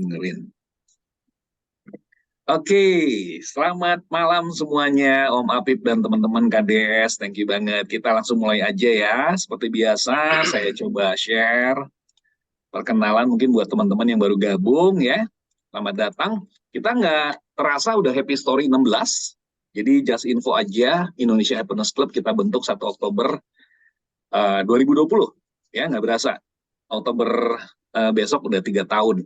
dengerin. Oke, selamat malam semuanya, Om Apip dan teman-teman KDS. Thank you banget. Kita langsung mulai aja ya. Seperti biasa, saya coba share perkenalan mungkin buat teman-teman yang baru gabung ya. Selamat datang. Kita nggak terasa udah Happy Story 16. Jadi just info aja, Indonesia Happiness Club kita bentuk 1 Oktober 2020. Ya, nggak berasa. Oktober besok udah 3 tahun.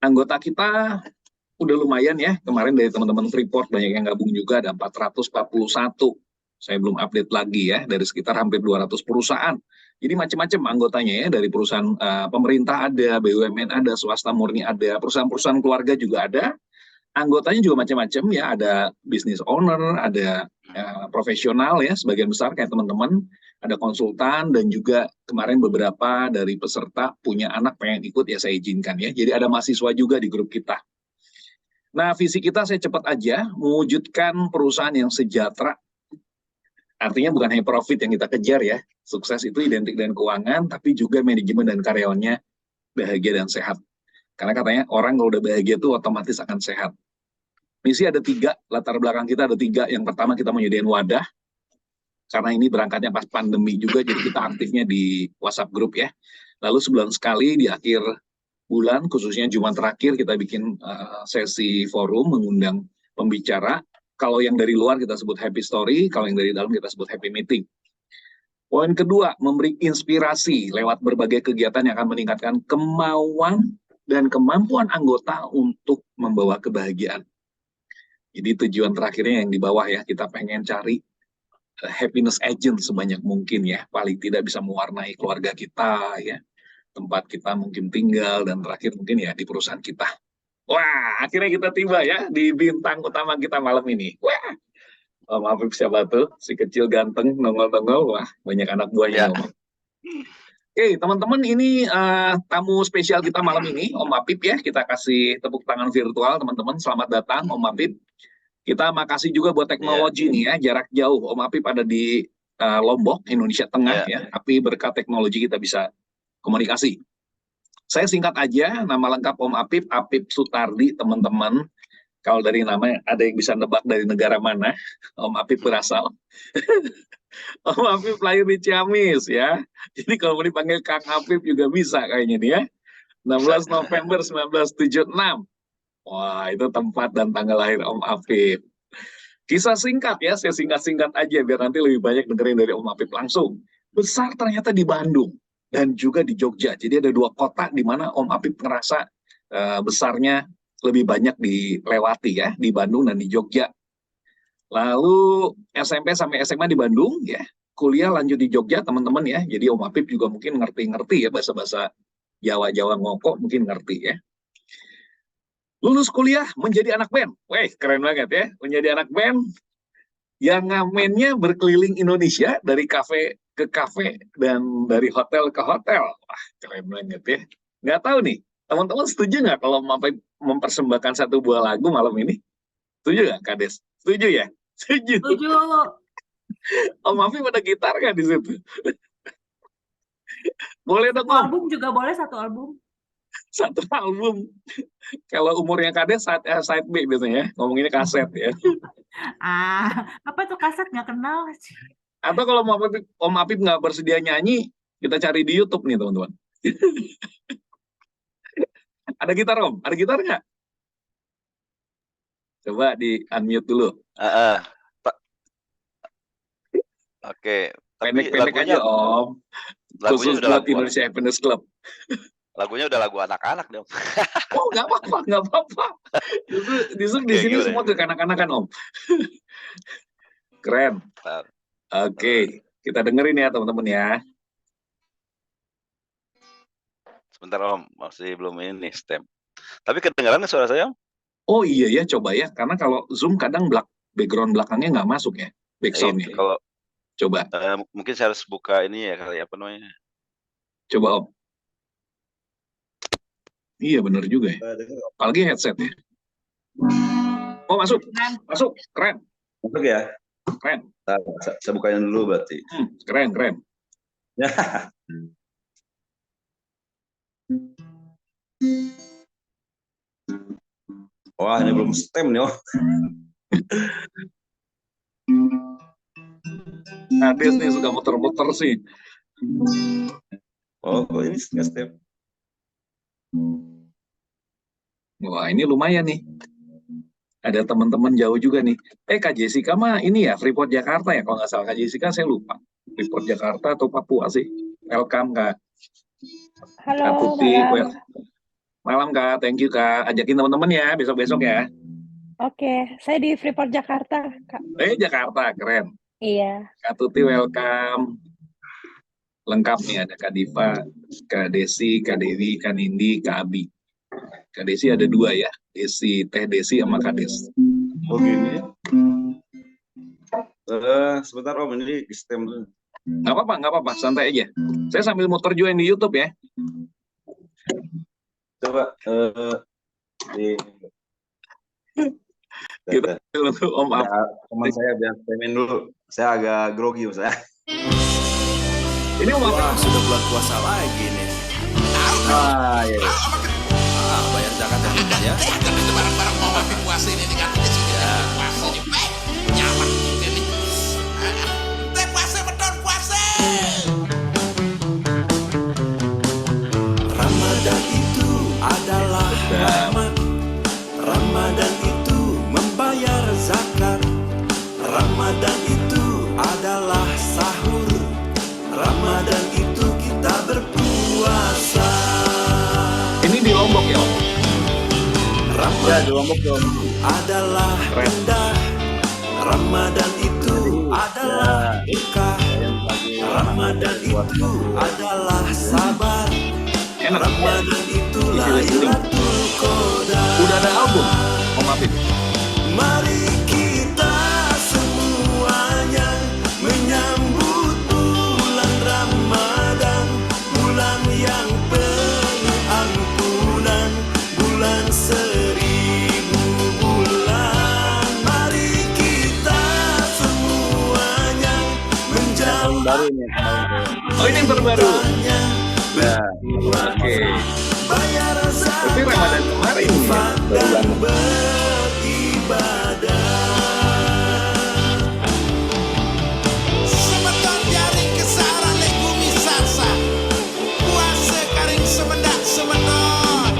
Anggota kita udah lumayan ya, kemarin dari teman-teman Freeport banyak yang gabung juga, ada 441. Saya belum update lagi ya, dari sekitar hampir 200 perusahaan. Jadi macam-macam anggotanya ya, dari perusahaan pemerintah ada, BUMN ada, swasta murni ada, perusahaan-perusahaan keluarga juga ada. Anggotanya juga macam-macam ya, ada business owner, ada profesional ya, sebagian besar kayak teman-teman, ada konsultan, dan juga kemarin beberapa dari peserta punya anak pengen ikut ya saya izinkan ya. Jadi ada mahasiswa juga di grup kita. Nah, visi kita saya cepat aja, mewujudkan perusahaan yang sejahtera. Artinya bukan hanya profit yang kita kejar ya. Sukses itu identik dengan keuangan, tapi juga manajemen dan karyawannya bahagia dan sehat. Karena katanya orang kalau udah bahagia itu otomatis akan sehat. Misi ada 3, latar belakang kita ada 3. Yang pertama kita menyediakan wadah, karena ini berangkatnya pas pandemi juga, jadi kita aktifnya di WhatsApp group ya. Lalu sebulan sekali di akhir bulan, khususnya Jumat terakhir kita bikin sesi forum mengundang pembicara. Kalau yang dari luar kita sebut happy story, kalau yang dari dalam kita sebut happy meeting. Poin kedua, memberi inspirasi lewat berbagai kegiatan yang akan meningkatkan kemauan dan kemampuan anggota untuk membawa kebahagiaan. Jadi tujuan terakhirnya yang di bawah ya, kita pengen cari happiness agent sebanyak mungkin ya, paling tidak bisa mewarnai keluarga kita ya, tempat kita mungkin tinggal, dan terakhir mungkin ya di perusahaan kita. Wah, akhirnya kita tiba ya di bintang utama kita malam ini. Wah, Om Apip siapa tuh? Si kecil ganteng, nongol-nongol. Wah, banyak anak buahnya. Ya. Oke, teman-teman, ini tamu spesial kita malam ini, Om Apip ya. Kita kasih tepuk tangan virtual, teman-teman. Selamat datang, Om Apip. Kita makasih juga buat teknologi nih ya, jarak jauh. Om Apip ada di Lombok, Indonesia Tengah ya. Tapi berkat teknologi kita bisa komunikasi. Saya singkat aja, nama lengkap Om Apip, Apip Sutardi, teman-teman. Kalau dari nama ada yang bisa nebak dari negara mana, Om Apip berasal. Om Apip lahir di Ciamis ya. Jadi kalau mau dipanggil Kang Apip juga bisa kayaknya nih ya. 16 November 1976. Wah, itu tempat dan tanggal lahir Om Apip. Kisah singkat ya, saya singkat-singkat aja biar nanti lebih banyak dengerin dari Om Apip langsung. Besar ternyata di Bandung dan juga di Jogja. Jadi ada 2 kota di mana Om Apip ngerasa besarnya lebih banyak dilewati ya, di Bandung dan di Jogja. Lalu SMP sampai SMA di Bandung ya, kuliah lanjut di Jogja teman-teman ya. Jadi Om Apip juga mungkin ngerti-ngerti ya bahasa-bahasa Jawa-Jawa ngoko mungkin ngerti ya. Lulus kuliah menjadi anak band. Weh, keren banget ya. Menjadi anak band yang ngamennya berkeliling Indonesia dari kafe ke kafe dan dari hotel ke hotel. Wah, keren banget ya. Nggak tahu nih, teman-teman setuju nggak kalau mempersembahkan 1 buah lagu malam ini? Setuju nggak, Kades? Setuju ya? Setuju. Setuju. Om Afi pada gitar nggak di situ? Boleh dong, Om. Album juga boleh, 1 album. 1 album. Kalau umurnya Kades side B biasanya ya, ngomonginnya kaset ya. Apa tuh kaset, nggak kenal. Atau kalau Om Apip nggak bersedia nyanyi, kita cari di YouTube nih teman-teman. Ada gitar Om? Ada gitar nggak? Coba di unmute dulu. Oke. Pendek-pendek aja Om. Khusus buat Indonesia Happiness Club. Lagunya udah lagu anak-anak dong. Oh, nggak apa-apa, nggak apa-apa. Justru di sini semua ke kanak-kanakan Om. Keren. Oke, kita dengerin ya teman-teman ya. Sebentar Om, masih belum ini stem. Tapi kedengaran suara saya Om? Oh iya ya, coba ya. Karena kalau Zoom kadang background belakangnya nggak masuk ya, backsoundnya. Kalau coba. Mungkin saya harus buka ini ya kali apa namanya. Coba Om. Iya benar juga ya. Apalagi headset ya. Oh masuk, masuk, keren. Masuk ya. Keren. Nah, saya bukain dulu berarti. Keren, keren. Wah, ini belum stem nih. Oh. Ades nih suka muter-muter sih. Oh, kok ini nggak stem? Wah, ini lumayan nih. Ada teman-teman jauh juga nih. Kak Jessica mah ini ya, Freeport Jakarta ya. Kalau nggak salah Kak Jessica, saya lupa. Freeport Jakarta atau Papua sih. Welcome, Kak. Halo, Kak Tuti, malam. malam Kak. Thank you, Kak. Ajakin teman-teman ya, besok-besok ya. Oke, saya di Freeport, Jakarta, Kak. Jakarta, keren. Iya. Kak Tuti, welcome. Lengkap nih, ada Kak Diva, Kak Desi, Kak Dewi, Kak Nindi, Kak Abi. Kak Desi ada 2 ya, Teh Desi sama Kak Des. Oh gini. Sebentar Om, ini di stem dulu. Nggak apa-apa, santai aja. Saya sambil muter join di YouTube ya. Coba di Kita untuk Om Af. teman saya biar stemin dulu. Saya agak grogi saya. Ini Om Af. Wah, sudah bulan puasa lagi nih. Iya. Bayar zakat yang benar ya. Itu barang-barang mau makin puasa ini dengan puasa ini. Nyaman juga nih. Teh puasa betul puasa. Ramadan itu adalah rahmat. Ramadan itu membayar zakat. Ramadan itu adalah sahur. Ramadan itu kita berpuasa. Ini di Lombok ya Om? Ya, di Lombok dong. Adalah rendah. Ramadan itu adalah berkah. Ramadan itu adalah sabar. Enak. Ramadan itu Lailatul Qadar. Udah ada album Om Afif? Mari kita semuanya menyambut bulan Ramadan, bulan yang penuh ampunan, bulan 1000 bulan. Mari kita semuanya menjauh Baru ini kemarin. Oh ini yang terbaru. Ya. Oke. bayar Tapi zakat Ramadan kemarin ya, baru dan banget. beribadah. Semeton jaring kesaran legumi sarsa. Puasa karing semendak semeton.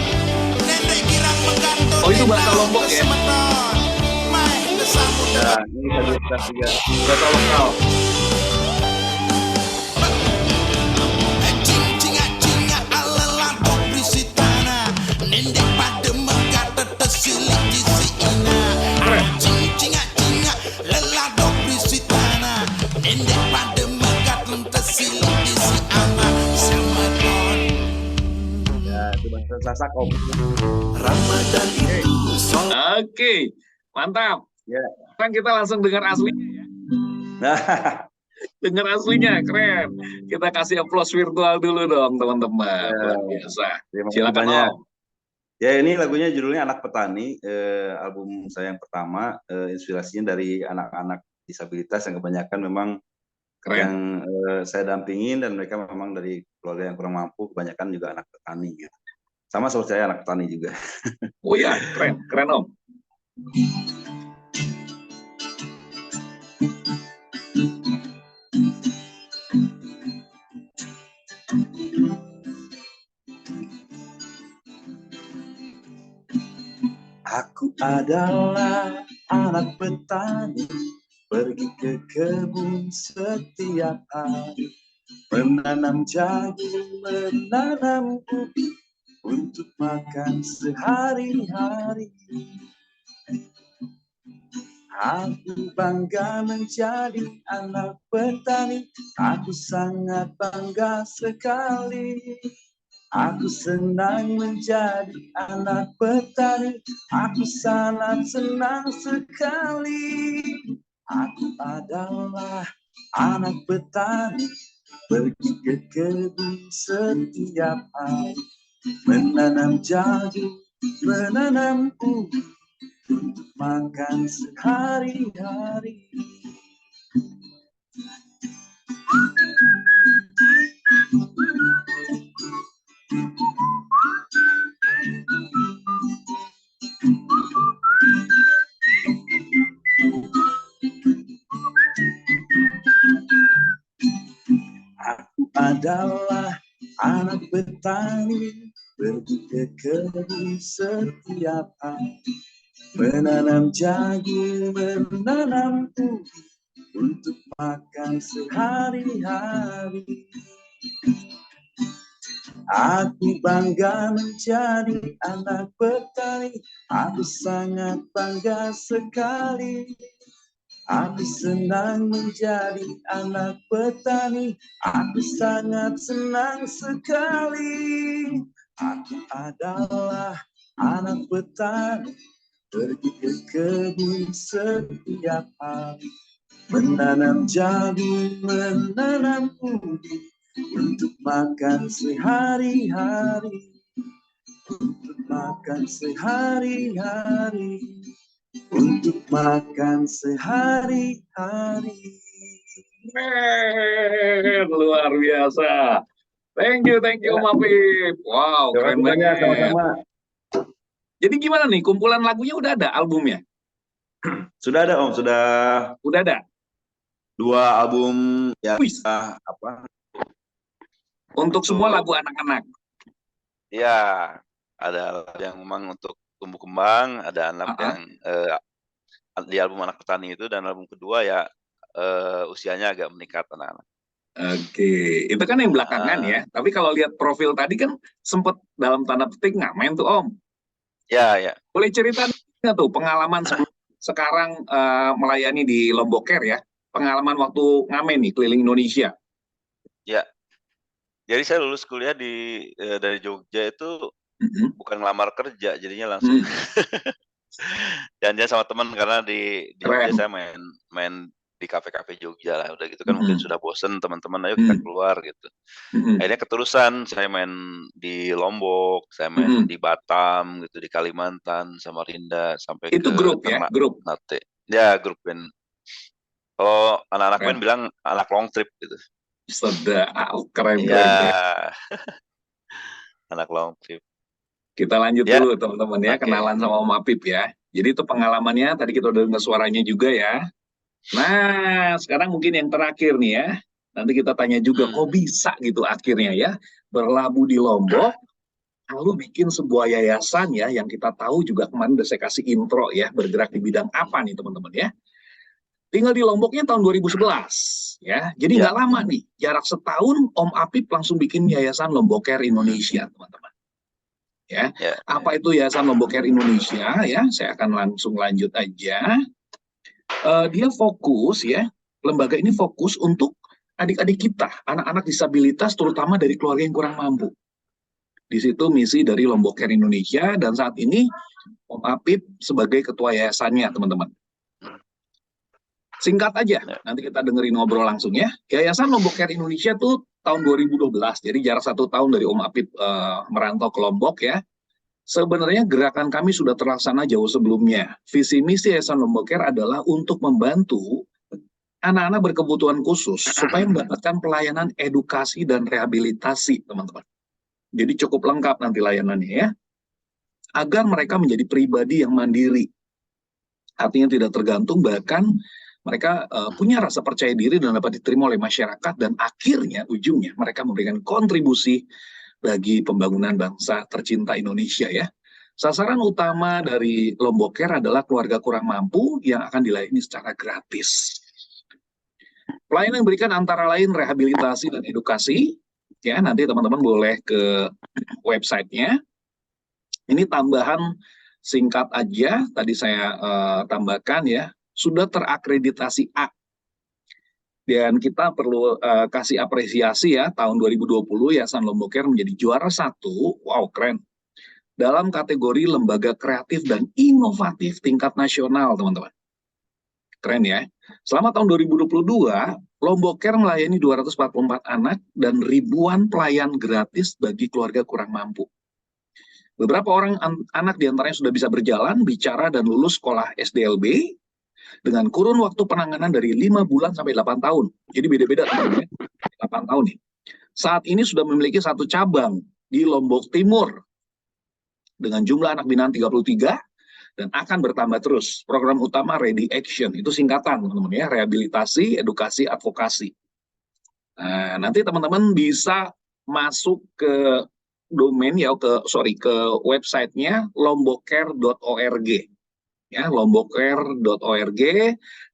Nendek girang menggantung. Oh, itu bahasa Lombok ya? Semeton. Mai kesambut. Ya, ini tadi kita 3. Bahasa lokal. Cinga-cinga alelah dok berisi tanah. Nendek pada megah tersilik di si ina. Cinga-cinga lelah dok berisi tanah. Nendek pada megah tersilik di si ama. Semeton. Ya, itu bahasa Sasak Om. Ramadan itu sholat. Oke, mantap. Ya. Sekarang kita langsung dengar aslinya ya. Nah, Dengar aslinya, keren. Kita kasih aplaus virtual dulu dong teman-teman. Ya. Luar biasa. terima kasih Silakan banyak. Om. Ya, ini lagunya judulnya Anak Petani, album saya yang pertama, inspirasinya dari anak-anak disabilitas yang kebanyakan memang Keren. yang saya dampingin, dan mereka memang dari keluarga yang kurang mampu, kebanyakan juga anak petani. Gitu. Sama seperti saya anak petani juga. Oh ya, keren Om. Aku adalah anak petani, pergi ke kebun setiap hari, menanam jagung, menanam ubi untuk makan sehari-hari. Aku bangga menjadi anak petani, aku sangat bangga sekali. Aku senang menjadi anak petani, aku sangat senang sekali. Aku adalah anak petani, pergi ke kebun setiap hari, menanam jagung, menanam ubi untuk makan sehari-hari. Aku adalah anak petani, pergi ke kebun setiap hari, menanam jagung, menanam ubi untuk makan sehari-hari. Aku bangga menjadi anak petani, aku sangat bangga sekali. Aku senang menjadi anak petani, aku sangat senang sekali. Aku adalah anak petani, pergi ke kebun setiap hari, menanam jagung, menanam ubi untuk makan sehari-hari, untuk makan sehari-hari, untuk makan sehari-hari. Luar biasa. Thank you Om Apip. Wow, keren banget. Sama-sama. Jadi gimana nih, kumpulan lagunya udah ada albumnya? Sudah ada Om, sudah Udah ada? 2 album ya. Wis. Apa? Untuk semua lagu anak-anak. Ya, ada yang memang untuk tumbuh kembang, ada anak yang di album Anak Petani itu, dan album kedua ya usianya agak meningkat anak-anak. Oke, itu kan yang belakangan ya. Tapi kalau lihat profil tadi kan sempet dalam tanda petik ngamen tuh Om. Ya, ya. Boleh cerita nggak tuh pengalaman sekarang melayani di Lombok Care ya? Pengalaman waktu ngamen nih keliling Indonesia. Ya. Jadi saya lulus kuliah dari Jogja itu bukan ngelamar kerja, jadinya langsung janjian sama teman, karena di Jogja saya main di kafe-kafe Jogja lah, udah gitu kan mungkin sudah bosen teman-teman, ayo kita keluar gitu. Akhirnya keterusan saya main di Lombok, saya main di Batam gitu, di Kalimantan, Samarinda, sampai itu ke grup ya, grup. Ternate. Ya, grup band. Kalau anak-anak band bilang anak long trip gitu. Sedap, keren. Ya. Anak long trip. Kita lanjut dulu teman-teman ya, kenalan sama Om Apip ya. Jadi itu pengalamannya, tadi kita udah dengar suaranya juga ya. Nah, sekarang mungkin yang terakhir nih ya. Nanti kita tanya juga, kok bisa gitu akhirnya ya, berlabuh di Lombok, lalu bikin sebuah yayasan ya, yang kita tahu juga kemarin udah saya kasih intro ya, bergerak di bidang apa nih teman-teman ya. Tinggal di Lomboknya tahun 2011 ya, jadi nggak lama nih, jarak setahun Om Apip langsung bikin Yayasan Lombok Care Indonesia teman-teman. Ya, apa itu Yayasan Lombok Care Indonesia ya? Saya akan langsung lanjut aja. Dia fokus ya, lembaga ini fokus untuk adik-adik kita, anak-anak disabilitas terutama dari keluarga yang kurang mampu. Di situ misi dari Lombok Care Indonesia, dan saat ini Om Apip sebagai ketua yayasannya teman-teman. Singkat aja, nanti kita dengerin ngobrol langsung ya. Yayasan Lombok Care Indonesia tuh tahun 2012, jadi jarak 1 tahun dari Om Apip merantau ke Lombok ya. Sebenarnya gerakan kami sudah terlaksana jauh sebelumnya. Visi misi Yayasan Lombok Care adalah untuk membantu anak-anak berkebutuhan khusus supaya mendapatkan pelayanan edukasi dan rehabilitasi, teman-teman. Jadi cukup lengkap nanti layanannya ya. Agar mereka menjadi pribadi yang mandiri. Artinya tidak tergantung, bahkan mereka punya rasa percaya diri dan dapat diterima oleh masyarakat, dan akhirnya ujungnya mereka memberikan kontribusi bagi pembangunan bangsa tercinta Indonesia ya. Sasaran utama dari Lombok Care adalah keluarga kurang mampu yang akan dilayani secara gratis. Pelayanan yang diberikan antara lain rehabilitasi dan edukasi ya. Nanti teman-teman boleh ke websitenya. Ini tambahan singkat aja, tadi saya tambahkan ya. Sudah terakreditasi A. Dan kita perlu kasih apresiasi ya, tahun 2020 Yayasan Lombok Care menjadi juara 1, wow keren, dalam kategori lembaga kreatif dan inovatif tingkat nasional teman-teman. Keren ya. Selama tahun 2022, Lombok Care melayani 244 anak dan ribuan pelayan gratis bagi keluarga kurang mampu. Beberapa orang anak diantaranya sudah bisa berjalan, bicara, dan lulus sekolah SDLB, dengan kurun waktu penanganan dari 5 bulan sampai 8 tahun. Jadi beda-beda teman-teman, 8 tahun nih. Saat ini sudah memiliki 1 cabang di Lombok Timur. dengan jumlah anak binaan 33 dan akan bertambah terus. Program utama Ready Action, itu singkatan teman-teman ya, rehabilitasi, edukasi, advokasi. Nah, nanti teman-teman bisa masuk ke domain ya, ke websitenya lombokcare.org ya, lombokcare.org.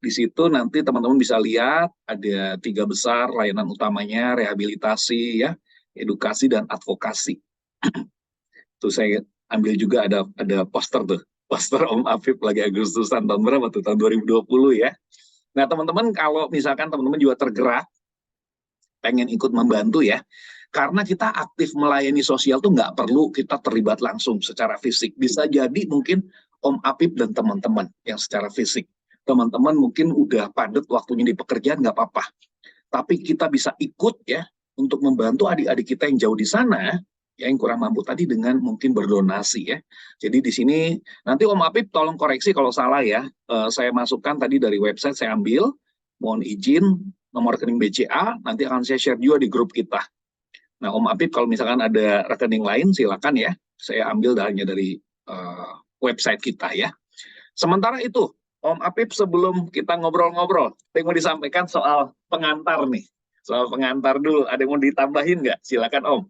Di situ nanti teman-teman bisa lihat ada 3 besar layanan utamanya, rehabilitasi ya, edukasi dan advokasi. Tuh saya ambil juga ada poster tuh, poster Om Afif lagi Agustusan tahun berapa tuh, tahun 2020 ya. Nah teman-teman, kalau misalkan teman-teman juga tergerak pengen ikut membantu ya, karena kita aktif melayani sosial tuh nggak perlu kita terlibat langsung secara fisik. Bisa jadi mungkin Om Apip dan teman-teman yang secara fisik. Teman-teman mungkin udah padat waktunya di pekerjaan, nggak apa-apa. Tapi kita bisa ikut ya, untuk membantu adik-adik kita yang jauh di sana, ya, yang kurang mampu tadi dengan mungkin berdonasi ya. Jadi di sini, nanti Om Apip tolong koreksi kalau salah ya. Saya masukkan tadi dari website, saya ambil, mohon izin, nomor rekening BCA, nanti akan saya share juga di grup kita. Nah, Om Apip kalau misalkan ada rekening lain silakan ya, saya ambil hanya dari website kita ya. Sementara itu, Om Apip sebelum kita ngobrol-ngobrol, ada yang mau disampaikan soal pengantar nih. Soal pengantar dulu, ada yang mau ditambahin nggak? Silakan Om.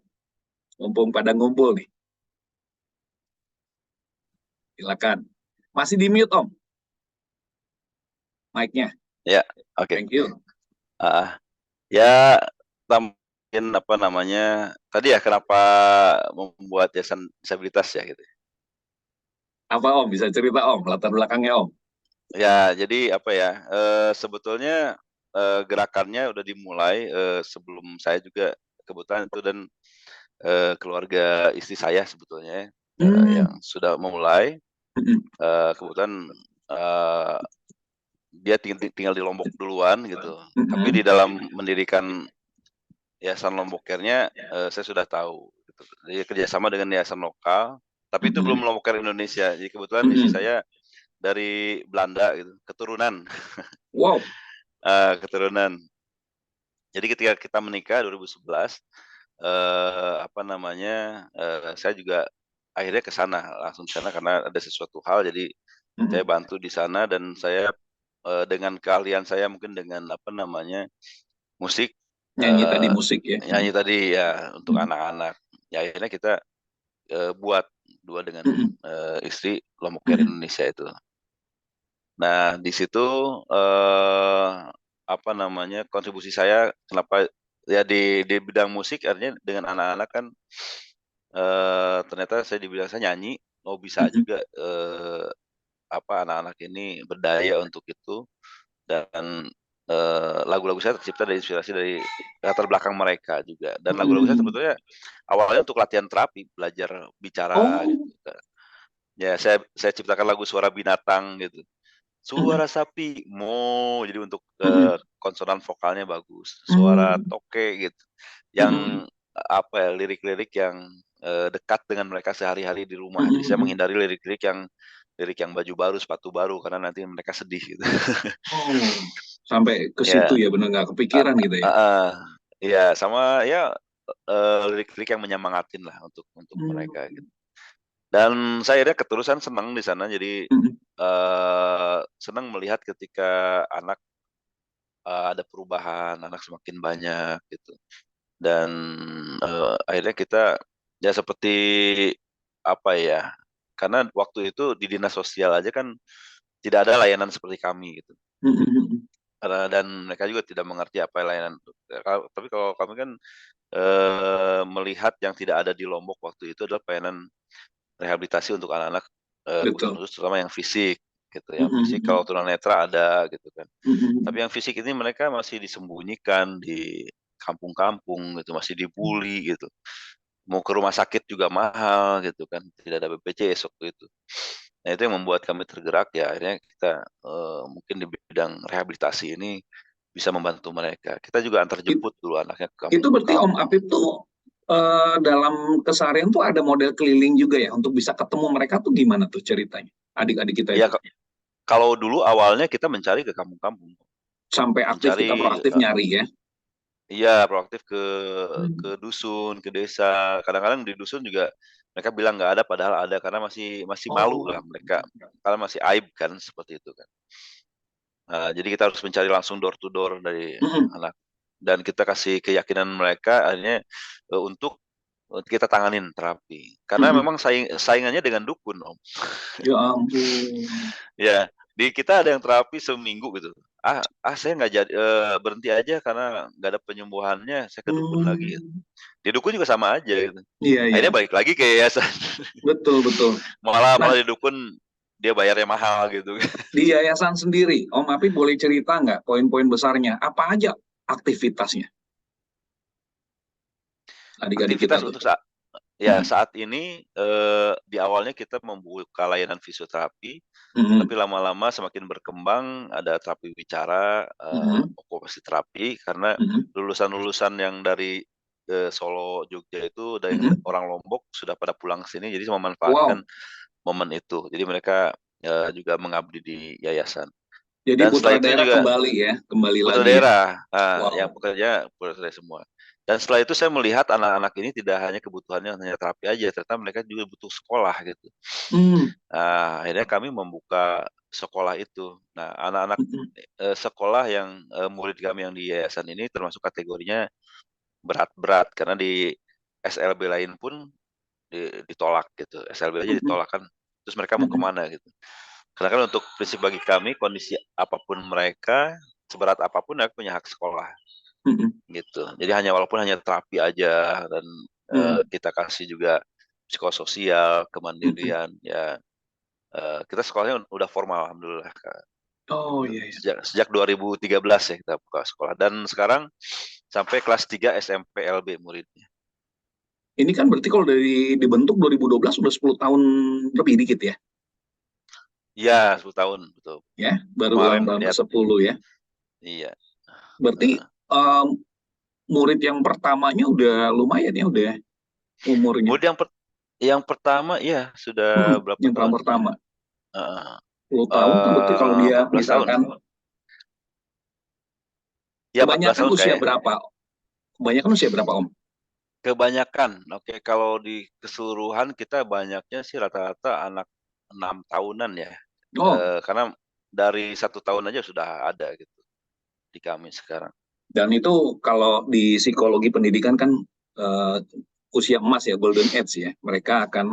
Mumpung pada ngumpul nih. Silakan. Masih di mute Om. Mic-nya. Ya, oke. Thank you. Ya, tambahin apa namanya, tadi ya kenapa membuat yayasan disabilitas ya gitu. Apa Om? Bisa cerita Om, latar belakangnya Om? Ya, jadi apa ya, sebetulnya gerakannya udah dimulai sebelum saya juga kebetulan itu, dan keluarga istri saya sebetulnya yang sudah memulai. Kebetulan dia tinggal di Lombok duluan gitu. Tapi di dalam mendirikan Yayasan Lombok Care-nya saya sudah tahu. Gitu. Jadi kerjasama dengan yayasan lokal, tapi itu belum Lombok Care Indonesia. Jadi kebetulan istri saya dari Belanda gitu, keturunan. Wow. Keturunan. Jadi ketika kita menikah 2011, apa namanya, saya juga akhirnya ke sana, langsung ke sana karena ada sesuatu hal. Jadi saya bantu di sana, dan saya dengan keahlian saya mungkin dengan apa namanya, musik, Nyanyi tadi musik ya. nyanyi tadi ya untuk anak-anak. Ya akhirnya kita buat dua dengan istri Lombok Care Indonesia itu. Nah di situ apa namanya, kontribusi saya kenapa ya di bidang musik, artinya dengan anak-anak kan ternyata saya dibilang saya nyanyi, bisa juga apa anak-anak ini berdaya untuk itu, dan lagu-lagu saya tercipta dari inspirasi dari latar belakang mereka juga, dan lagu-lagu saya sebetulnya awalnya untuk latihan terapi, belajar bicara gitu. Ya saya ciptakan lagu suara binatang gitu, suara sapi mo, jadi untuk konsonan vokalnya bagus, suara toke gitu, yang apa ya, lirik-lirik yang dekat dengan mereka sehari-hari di rumah. Jadi saya menghindari lirik yang baju baru, sepatu baru, karena nanti mereka sedih gitu. Sampai ke situ ya, benar nggak kepikiran gitu ya? Iya, sama ya lirik-lirik yang menyemangatin lah untuk mereka gitu. Dan saya akhirnya keterusan senang di sana, jadi senang melihat ketika anak ada perubahan, anak semakin banyak gitu. Dan akhirnya kita ya seperti apa ya, karena waktu itu di dinas sosial aja kan tidak ada layanan seperti kami gitu. Dan mereka juga tidak mengerti apa layanan. Tapi kalau kami kan melihat yang tidak ada di Lombok waktu itu adalah pelayanan rehabilitasi untuk anak-anak khusus, terutama yang fisik gitu. Yang fisik kalau tunanetra ada gitu kan. Tapi yang fisik ini mereka masih disembunyikan di kampung-kampung gitu, masih dibully gitu. Mau ke rumah sakit juga mahal gitu kan, tidak ada BPJS waktu itu. Nah itu yang membuat kami tergerak ya, akhirnya kita mungkin di bidang rehabilitasi ini bisa membantu mereka. Kita juga antar jemput dulu anaknya ke kampung. Itu berarti Om Apip tuh dalam keseharian tuh ada model keliling juga ya, untuk bisa ketemu mereka tuh gimana tuh ceritanya, adik-adik kita ya, itu? Kalau dulu awalnya kita mencari ke kampung-kampung. Sampai aktif kita proaktif nyari ya? Iya, proaktif ke dusun, ke desa. Kadang-kadang di dusun juga Mereka bilang nggak ada, padahal ada karena masih malu Oh. lah mereka, karena masih aib kan seperti itu kan. Jadi kita harus mencari langsung door to door dari anak, dan kita kasih keyakinan mereka akhirnya untuk kita tanganin terapi. Karena memang saingannya dengan dukun, Om. Ya ampun. Ya, di kita ada yang terapi seminggu gitu. Saya nggak jadi berhenti aja karena nggak ada penyembuhannya, saya ke dukun lagi. Di dukun juga sama aja gitu. Iya, iya. Akhirnya balik lagi ke yayasan. Betul, betul. Malah Nah, di dukun dia bayarnya mahal gitu. di yayasan sendiri, Om Apip boleh cerita nggak poin-poin besarnya? Apa aja aktivitasnya? Adik-adik kita Aktivitas tuh. untuk saat ini di awalnya kita membuka layanan fisioterapi, tapi lama-lama semakin berkembang ada terapi bicara, okupasi terapi, karena lulusan-lulusan yang dari Solo, Jogja itu dari orang Lombok sudah pada pulang ke sini, jadi memanfaatkan momen itu. Jadi mereka juga mengabdi di yayasan. Jadi Dan putra setelah itu daerah juga kembali ya, kembali putra lagi ya. daerah, Wow. yang bekerja putra daerah semua. Dan setelah itu saya melihat anak-anak ini tidak hanya kebutuhannya hanya terapi aja, ternyata mereka juga butuh sekolah gitu. Akhirnya kami membuka sekolah itu. Nah, anak-anak sekolah yang murid kami yang di yayasan ini termasuk kategorinya berat-berat, karena di SLB lain pun ditolak gitu. SLB aja ditolak kan. Terus mereka mau kemana gitu. Karena kan untuk prinsip bagi kami, kondisi apapun mereka, seberat apapun mereka punya hak sekolah. Gitu. Jadi walaupun hanya terapi aja, dan kita kasih juga psikososial, kemandirian, ya kita sekolahnya udah formal, alhamdulillah. Oh iya. Sejak 2013 ya kita buka sekolah, dan sekarang sampai kelas 3 SMP LB muridnya. Ini kan berarti kalau dari dibentuk 2012 sudah 10 tahun lebih dikit ya? Iya, 10 tahun, betul. Ya, baru Kemarin ulang tahun lihat. ke-10 ya. Iya. Berarti murid yang pertamanya udah lumayan ya, udah umurnya. Murid yang pertama ya sudah berapa yang tahun? Pertama. 10 tahun tahun. kan berarti kalau dia 14 tahun. misalkan Ya, 14 kebanyakan tahun usia kayaknya. berapa? Kebanyakan usia berapa, Om? Kebanyakan, oke, kalau di keseluruhan kita banyaknya sih rata-rata anak 6 tahunan ya. Karena dari 1 tahun aja sudah ada gitu di kami sekarang. Dan itu kalau di psikologi pendidikan kan usia emas ya, golden age ya. Mereka akan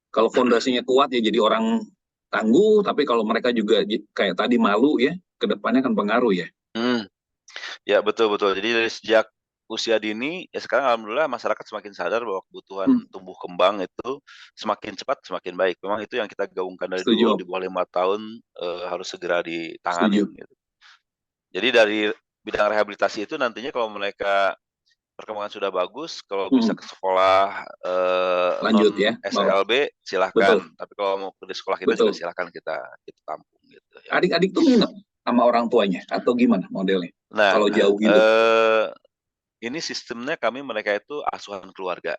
kalau fondasinya kuat ya jadi orang tangguh, tapi kalau mereka juga kayak tadi malu ya, kedepannya akan pengaruh ya. Ya, betul-betul. Jadi dari sejak usia dini, ya sekarang alhamdulillah masyarakat semakin sadar bahwa kebutuhan tumbuh kembang itu semakin cepat semakin baik. Memang itu yang kita gaungkan dari dulu, di bawah 5 tahun harus segera ditangani gitu. Jadi dari bidang rehabilitasi itu nantinya kalau mereka perkembangan sudah bagus, kalau bisa ke sekolah lanjut non ya, SLB silahkan. Tapi kalau mau ke sekolah kita juga silahkan kita tampung gitu. Ya. Adik-adik tuh nginep sama orang tuanya atau gimana modelnya? Nah, kalau jauh gitu. Ini sistemnya mereka itu asuhan keluarga.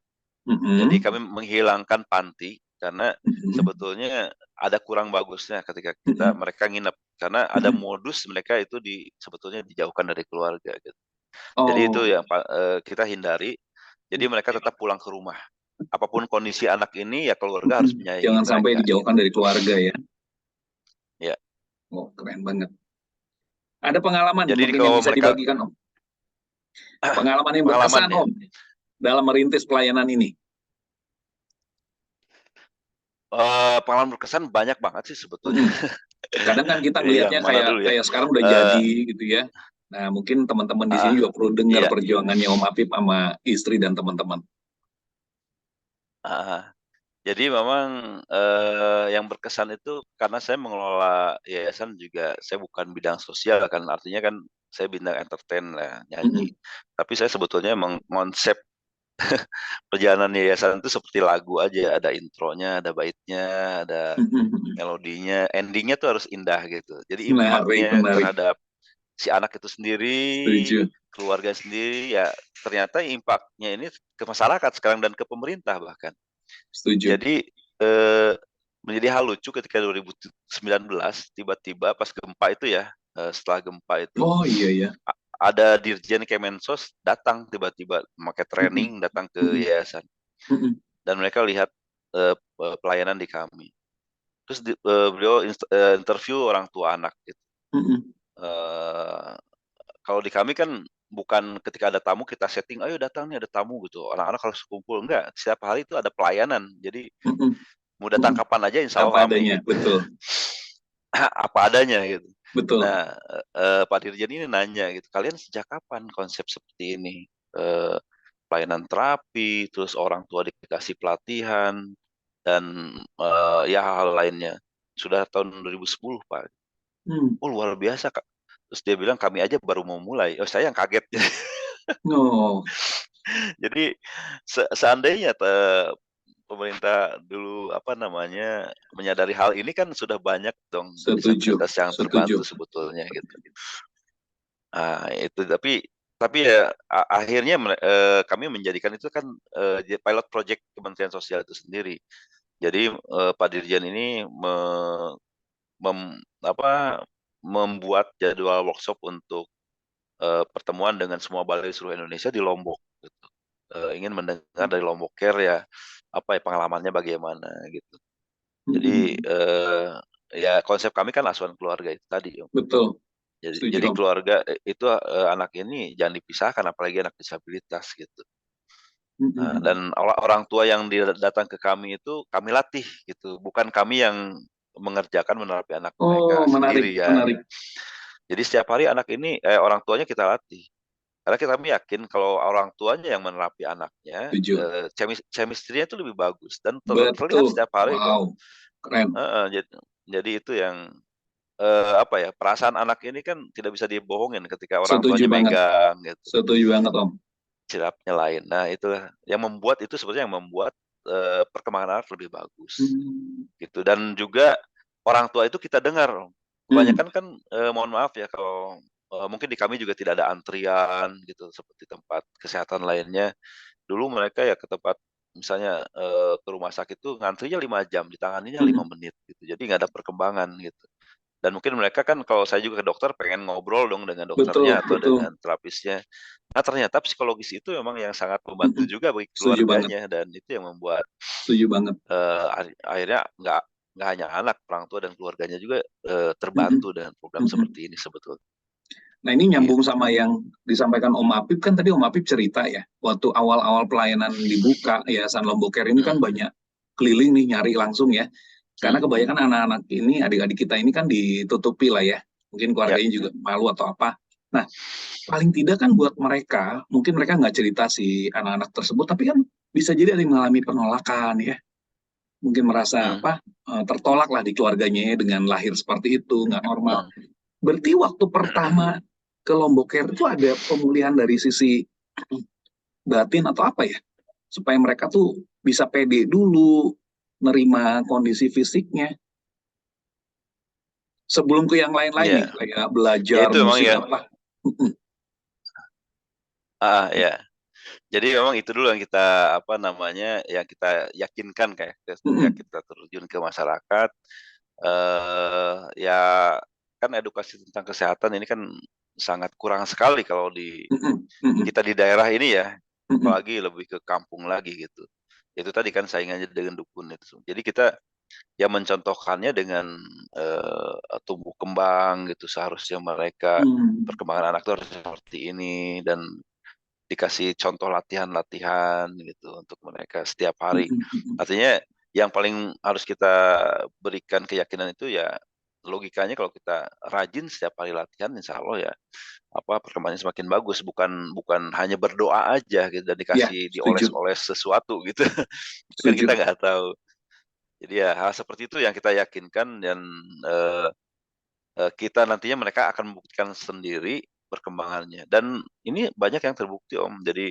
Jadi kami menghilangkan panti karena sebetulnya ada kurang bagusnya ketika mereka nginep, karena ada modus mereka itu sebetulnya dijauhkan dari keluarga gitu. Jadi itu yang kita hindari. Jadi mereka tetap pulang ke rumah. Apapun kondisi anak ini ya keluarga harus menyayangi Jangan mereka, sampai dijauhkan dari keluarga ya. Ya. Oh, keren banget. Ada pengalaman jadi mungkin yang bisa dibagikan, Om? Pengalaman yang berkesan, Om, dalam merintis pelayanan ini. Pengalaman berkesan banyak banget sih sebetulnya. Kadang kan kita melihatnya kayak sekarang udah jadi gitu ya. Nah, mungkin teman-teman di sini juga perlu dengar perjuangannya Om Apip sama istri dan teman-teman. Jadi memang yang berkesan itu karena saya mengelola yayasan juga, saya bukan bidang sosial kan, artinya kan saya bidang entertain lah, nyanyi. Tapi saya sebetulnya mengonsep perjalanan yayasan itu seperti lagu aja, ada intronya, ada baitnya, ada melodinya, endingnya tuh harus indah gitu. Jadi impactnya terhadap si anak itu sendiri, keluarga sendiri, ya ternyata impactnya ini ke masyarakat sekarang dan ke pemerintah bahkan. Jadi menjadi hal lucu ketika 2019 tiba-tiba pas gempa itu ya, setelah gempa itu ada Dirjen Kemensos datang tiba-tiba memakai training, datang ke yayasan. dan mereka lihat pelayanan di kami. Terus beliau interview orang tua anak gitu. Kalau di kami kan bukan ketika ada tamu kita setting, ayo datang nih ada tamu gitu. Anak-anak harus kumpul, enggak. Setiap hari itu ada pelayanan. Jadi mau datang kapan aja insya Allah Apa rame adanya, gitu. betul. Apa adanya gitu. Betul. Nah, Pak Dirjen ini nanya gitu, kalian sejak kapan konsep seperti ini? Pelayanan terapi, terus orang tua dikasih pelatihan, dan ya hal-hal lainnya. Sudah tahun 2010, Pak. Oh, luar biasa, Kak. Terus dia bilang kami aja baru mau mulai. Oh, saya yang kaget. Oh, Jadi seandainya pemerintah dulu menyadari hal ini kan sudah banyak dong setuju, disabilitas yang setuju. terbantu sebetulnya gitu. Nah, itu tapi ya akhirnya kami menjadikan itu kan pilot project Kementerian Sosial itu sendiri. Jadi Pak Dirjen ini membuat jadwal workshop untuk pertemuan dengan semua balai seluruh Indonesia di Lombok gitu. Ingin mendengar dari Lombok Care ya pengalamannya bagaimana gitu. Jadi ya konsep kami kan asuhan keluarga itu tadi, Om. Betul. Jadi Om. keluarga itu anak ini jangan dipisahkan, apalagi anak disabilitas gitu. Nah, dan orang tua yang datang ke kami itu kami latih gitu, bukan kami yang mengerjakan menerapi anak mereka sendiri ya. Menarik. Jadi setiap hari anak ini orang tuanya kita latih. Karena kami yakin kalau orang tuanya yang menerapi anaknya, chemistry-nya itu lebih bagus dan terlihat setiap hari kok. Keren. Jadi itu yang perasaan anak ini kan tidak bisa dibohongin ketika orang Setuju tuanya banget. megang gitu. Setuju banget, Om. Cirapnya lain. Nah, itu yang membuat itu sebenarnya yang membuat perkembangan anak lebih bagus. Gitu. Dan juga orang tua itu kita dengar. Kebanyakan kan mohon maaf ya kalau mungkin di kami juga tidak ada antrian gitu seperti tempat kesehatan lainnya. Dulu mereka ya ke tempat misalnya ke rumah sakit itu ngantrinya 5 jam, ditanganinya 5 menit gitu. Jadi nggak ada perkembangan gitu. Dan mungkin mereka kan kalau saya juga ke dokter pengen ngobrol dong dengan dokternya atau dengan terapisnya. Nah, ternyata psikologis itu memang yang sangat membantu juga bagi keluarganya dan itu yang membuat akhirnya nggak hanya anak, orang tua dan keluarganya juga terbantu dengan program seperti ini sebetulnya. Nah, ini nyambung sama yang disampaikan Om Apip, kan tadi Om Apip cerita ya, waktu awal-awal pelayanan dibuka Yayasan Lombok Care ini kan banyak keliling nih nyari langsung ya. Karena kebanyakan anak-anak ini, adik-adik kita ini kan ditutupi lah ya. Mungkin keluarganya juga malu atau apa. Nah, paling tidak kan buat mereka, mungkin mereka nggak cerita si anak-anak tersebut, tapi kan bisa jadi ada yang mengalami penolakan ya. Mungkin merasa tertolak lah di keluarganya ya, dengan lahir seperti itu, nggak normal. Berarti waktu pertama ke Lombok Care itu ada pemulihan dari sisi batin atau apa ya? Supaya mereka tuh bisa pede dulu, nerima kondisi fisiknya. Sebelum ke yang lain-lain nih, kayak belajar itu musik ya. apa. Ya. Jadi memang itu dulu yang kita yang kita yakinkan kayak ketika kita terjun ke masyarakat. Ya kan edukasi tentang kesehatan ini kan sangat kurang sekali kalau kita di daerah ini ya, apalagi lebih ke kampung lagi gitu. Itu tadi kan saingannya dengan dukun itu. Jadi kita ya mencontohkannya dengan tumbuh kembang gitu, seharusnya mereka perkembangan anak itu harus seperti ini dan dikasih contoh latihan-latihan gitu untuk mereka setiap hari. Artinya yang paling harus kita berikan keyakinan itu ya logikanya kalau kita rajin setiap hari latihan insya Allah ya perkembangannya semakin bagus, bukan hanya berdoa aja gitu dan dikasih dioles-oles sesuatu gitu. Kan kita nggak tahu. Jadi ya hal seperti itu yang kita yakinkan dan kita nantinya mereka akan membuktikan sendiri perkembangannya. Dan ini banyak yang terbukti Om. Jadi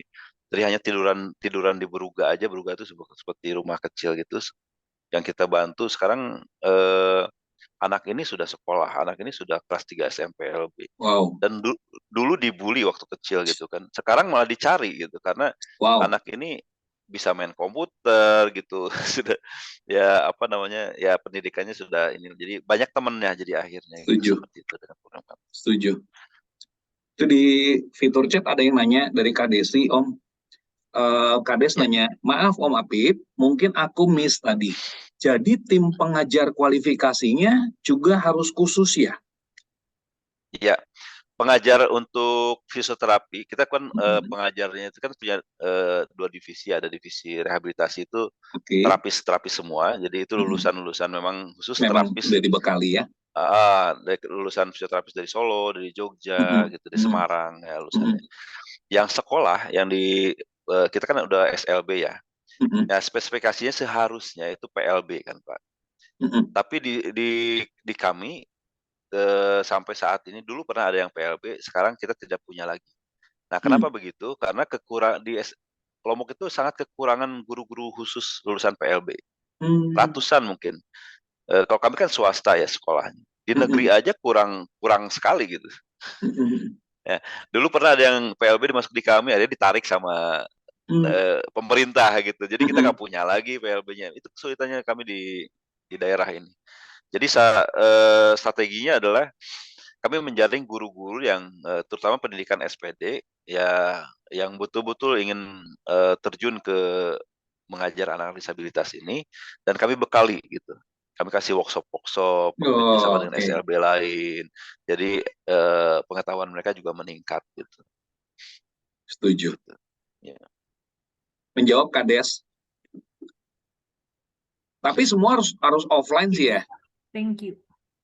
dari hanya tiduran di Beruga aja, Beruga itu seperti rumah kecil gitu yang kita bantu sekarang anak ini sudah sekolah, anak ini sudah kelas 3 SMP LB. Wow. Dan dulu dibully waktu kecil gitu kan. Sekarang malah dicari gitu karena anak ini bisa main komputer gitu. Sudah ya ya pendidikannya sudah ini. Jadi banyak temennya jadi akhirnya. Setuju. Gitu, seperti itu dengan program kami. Setuju. Itu di fitur chat ada yang nanya dari Kak Desi, Om. Kades nanya, maaf Om Apip, mungkin aku miss tadi. Jadi tim pengajar kualifikasinya juga harus khusus ya? Iya, pengajar untuk fisioterapi, kita kan pengajarnya itu kan punya 2 divisi, ada divisi rehabilitasi itu Oke, terapis semua, jadi itu lulusan-lulusan memang khusus memang terapis, udah dibekali ya? dari lulusan fisioterapis dari Solo, dari Jogja, gitu, dari Semarang ya lulusannya. Yang sekolah yang kita kan udah SLB ya. Nah, spesifikasinya seharusnya itu PLB kan, Pak. Tapi di kami sampai saat ini dulu pernah ada yang PLB, sekarang kita tidak punya lagi. Nah, kenapa begitu? Karena Lombok itu sangat kekurangan guru-guru khusus lulusan PLB. Ratusan mungkin. Kalau kami kan swasta ya sekolahnya. Di negeri aja kurang sekali gitu. Ya, dulu pernah ada yang PLB dimasuk di kami, ada ditarik sama pemerintah gitu. Jadi kita nggak punya lagi PLB-nya. Itu kesulitannya kami di daerah ini. Jadi strateginya adalah kami menjaring guru-guru yang terutama pendidikan SPD ya yang betul-betul ingin terjun ke mengajar anak disabilitas ini, dan kami bekali gitu. Kami kasih workshop bersama dengan SLB lain. Jadi pengetahuan mereka juga meningkat gitu. Setuju. Ya. Menjawab Kades. Tapi semua harus offline sih ya, Thank you.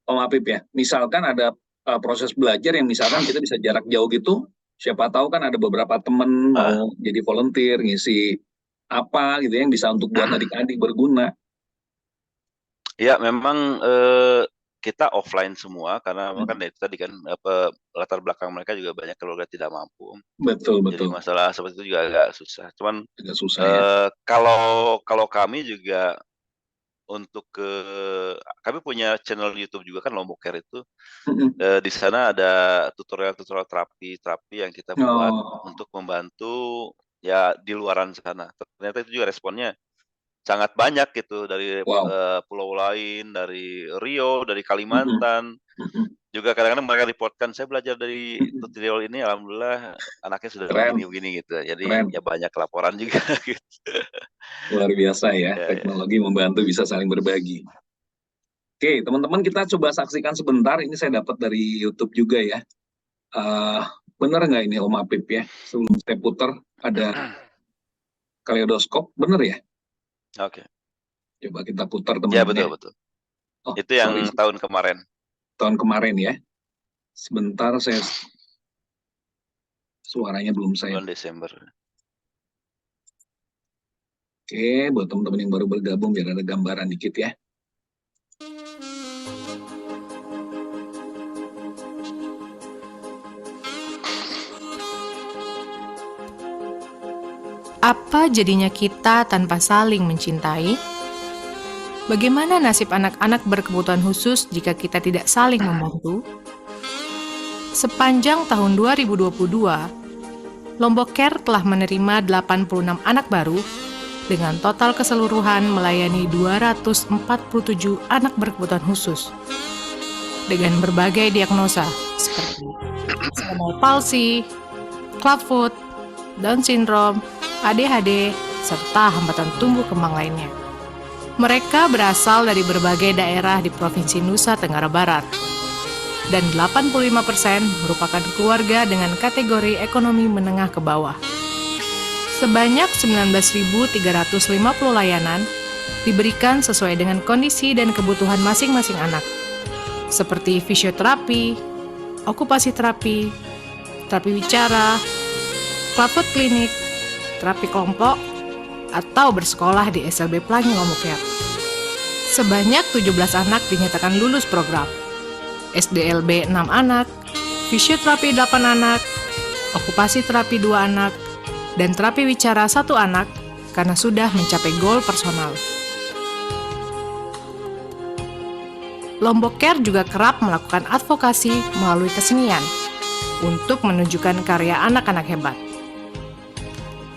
Om Apip ya. Misalkan ada proses belajar yang misalkan kita bisa jarak jauh gitu, siapa tahu kan ada beberapa temen mau jadi volunteer, ngisi apa gitu yang bisa untuk buat adik-adik berguna. Ya, memang kita offline semua karena kan itu tadi kan latar belakang mereka juga banyak keluarga tidak mampu. Betul. Jadi masalah seperti itu juga agak susah. Cuman agak susah ya. Kalau kami juga untuk kami punya channel YouTube juga kan Lombok Care itu. Di sana ada tutorial terapi yang kita buat untuk membantu ya di luaran sana. Ternyata itu juga responnya sangat banyak gitu dari pulau lain, dari Rio, dari Kalimantan. Juga kadang-kadang mereka reportkan, saya belajar dari tutorial ini, alhamdulillah anaknya sudah begini gitu. Jadi ya banyak laporan juga gitu. Luar biasa ya, teknologi membantu bisa saling berbagi. Oke, teman-teman kita coba saksikan sebentar, ini saya dapat dari YouTube juga ya. Bener nggak ini Om Apip ya? Sebelum saya putar, ada kaleidoskop, bener ya? Oke. Coba kita putar teman-teman. Ya betul. Oh, itu yang tahun kemarin. Tahun kemarin ya. Sebentar saya suaranya belum saya. Bulan Desember. Oke, buat teman-teman yang baru bergabung biar ada gambaran dikit ya. Apa jadinya kita tanpa saling mencintai? Bagaimana nasib anak-anak berkebutuhan khusus jika kita tidak saling membantu? Sepanjang tahun 2022, Lombok Care telah menerima 86 anak baru dengan total keseluruhan melayani 247 anak berkebutuhan khusus dengan berbagai diagnosa seperti cerebral palsy, clubfoot, Down syndrome, ADHD, serta hambatan tumbuh kembang lainnya. Mereka berasal dari berbagai daerah di Provinsi Nusa Tenggara Barat, dan 85% merupakan keluarga dengan kategori ekonomi menengah ke bawah. Sebanyak 19.350 layanan diberikan sesuai dengan kondisi dan kebutuhan masing-masing anak, seperti fisioterapi, okupasi terapi, terapi bicara, clubfoot klinik, terapi kelompok, atau bersekolah di SLB Pelangi Lombok Care. Sebanyak 17 anak dinyatakan lulus program, SDLB 6 anak, fisioterapi 8 anak, okupasi terapi 2 anak, dan terapi wicara 1 anak karena sudah mencapai goal personal. Lombok Care juga kerap melakukan advokasi melalui kesenian untuk menunjukkan karya anak-anak hebat.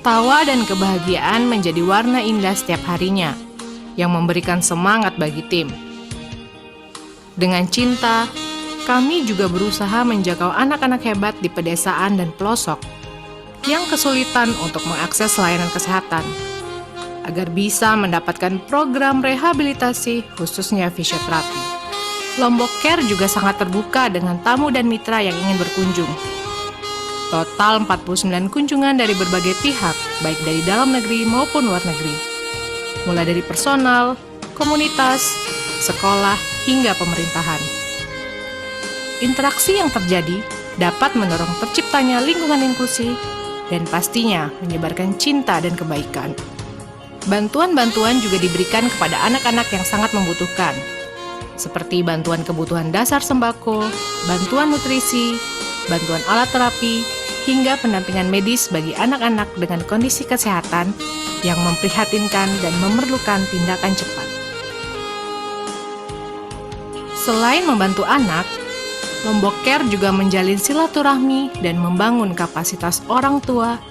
Tawa dan kebahagiaan menjadi warna indah setiap harinya, yang memberikan semangat bagi tim. Dengan cinta, kami juga berusaha menjangkau anak-anak hebat di pedesaan dan pelosok. yang kesulitan untuk mengakses layanan kesehatan, agar bisa mendapatkan program rehabilitasi khususnya fisioterapi. Lombok Care juga sangat terbuka dengan tamu dan mitra yang ingin berkunjung. Total 49 kunjungan dari berbagai pihak, baik dari dalam negeri maupun luar negeri. Mulai dari personal, komunitas, sekolah, hingga pemerintahan. Interaksi yang terjadi dapat mendorong terciptanya lingkungan inklusi dan pastinya menyebarkan cinta dan kebaikan. Bantuan-bantuan juga diberikan kepada anak-anak yang sangat membutuhkan, seperti bantuan kebutuhan dasar sembako, bantuan nutrisi, bantuan alat terapi, hingga pendampingan medis bagi anak-anak dengan kondisi kesehatan yang memprihatinkan dan memerlukan tindakan cepat. Selain membantu anak, Lombok Care juga menjalin silaturahmi dan membangun kapasitas orang tua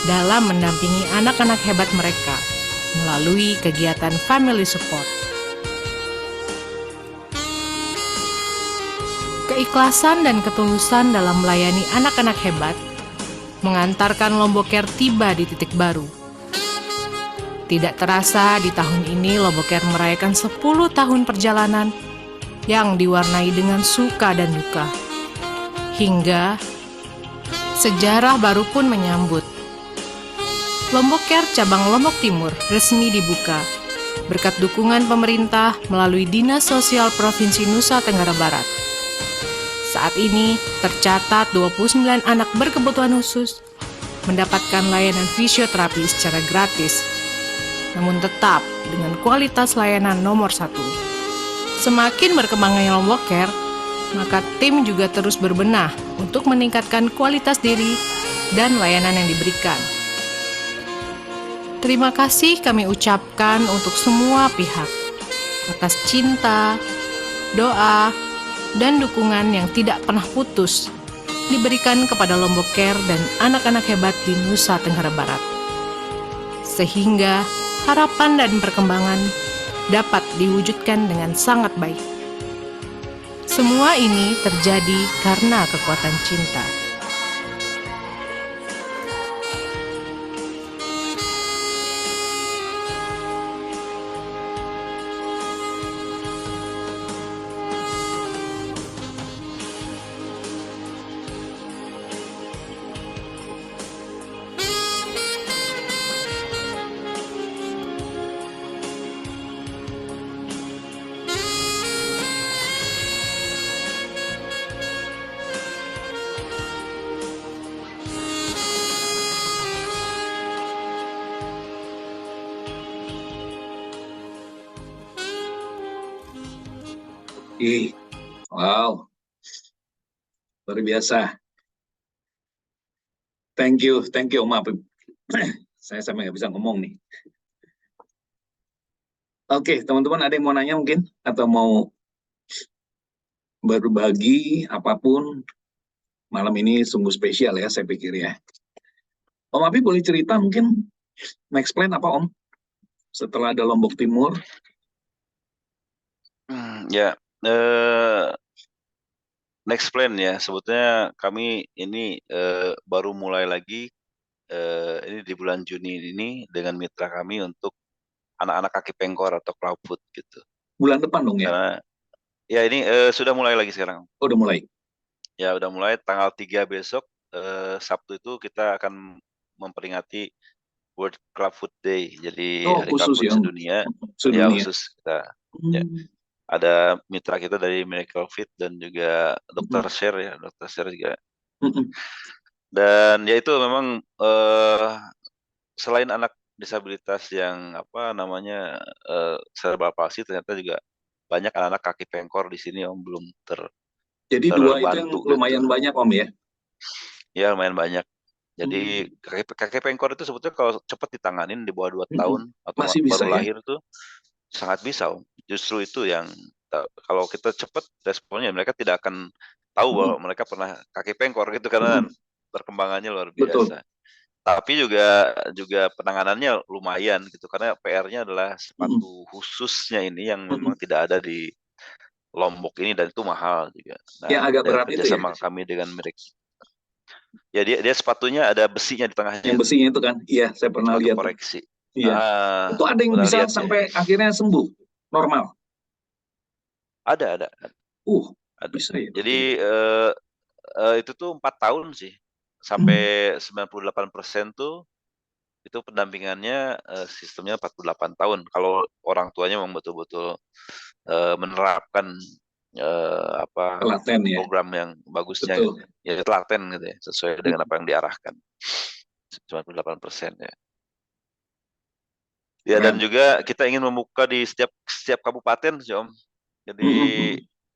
dalam mendampingi anak-anak hebat mereka melalui kegiatan family support. Keikhlasan dan ketulusan dalam melayani anak-anak hebat mengantarkan Lombok Care tiba di titik baru. Tidak terasa di tahun ini Lombok Care merayakan 10 tahun perjalanan yang diwarnai dengan suka dan duka. Hingga sejarah baru pun menyambut. Lombok Care cabang Lombok Timur resmi dibuka berkat dukungan pemerintah melalui Dinas Sosial Provinsi Nusa Tenggara Barat. Saat ini tercatat 29 anak berkebutuhan khusus mendapatkan layanan fisioterapi secara gratis, namun tetap dengan kualitas layanan nomor 1. Semakin berkembangnya Lombok Care, maka tim juga terus berbenah untuk meningkatkan kualitas diri dan layanan yang diberikan. Terima kasih kami ucapkan untuk semua pihak atas cinta, doa, dan dukungan yang tidak pernah putus diberikan kepada Lombok Care dan anak-anak hebat di Nusa Tenggara Barat. Sehingga harapan dan perkembangan dapat diwujudkan dengan sangat baik. Semua ini terjadi karena kekuatan cinta. Wow, luar biasa. Thank you Om Apip. Saya sampai nggak bisa ngomong nih. Oke, teman-teman ada yang mau nanya mungkin? Atau mau berbagi apapun? Malam ini sungguh spesial ya, saya pikir ya. Om Apip boleh cerita mungkin? Next plan apa Om? Setelah ada Lombok Timur? Ya, next plan ya, sebetulnya kami ini baru mulai lagi ini di bulan Juni ini dengan mitra kami untuk anak-anak kaki pengkor atau clubfoot gitu. Bulan depan dong ya? Karena ya ini sudah mulai lagi sekarang. Oh, udah mulai? Ya udah mulai tanggal 3 besok, Sabtu itu kita akan memperingati World Clubfoot Day. Jadi Hari khusus Clubfoot ya? sedunia. Ya khusus kita. Ya. Ada mitra kita dari Miracle Fit dan juga Dr. Sher ya, Dr. Sher juga. Dan ya itu memang selain anak disabilitas yang apa namanya cerebral palsy, ternyata juga banyak anak-anak kaki pengkor di sini Om belum Jadi dua itu yang lumayan banyak Om ya? Ya lumayan banyak. Jadi kaki pengkor itu sebetulnya kalau cepat ditanganin di bawah 2 tahun atau masih bisa, baru lahir tuh sangat bisa Om. Justru itu yang kalau kita cepat responnya mereka tidak akan tahu bahwa mereka pernah kaki pengkor gitu karena perkembangannya luar biasa. Betul. Tapi juga penanganannya lumayan gitu karena PR-nya adalah sepatu khususnya ini yang memang tidak ada di Lombok ini dan itu mahal juga. Nah, yang agak berat itu ya? Sama kami dengan mereka. Ya dia sepatunya ada besinya di tengahnya Yang itu, besinya itu kan? Iya, saya pernah sepatu lihat tuh. koreksi. Iya. Itu ada yang Pernah bisa lihat ya. sampai akhirnya sembuh normal. Ada. Ada. Bisa ya. Jadi itu tuh 4 tahun sih. Sampai 98% tuh itu pendampingannya sistemnya 48 tahun. Kalau orang tuanya memang betul-betul menerapkan Telaten ya. program yang bagusnya Betul. gitu. Ya telaten gitu ya, sesuai dengan apa yang diarahkan. 98% ya. Ya dan juga kita ingin membuka di setiap kabupaten sih Om. Jadi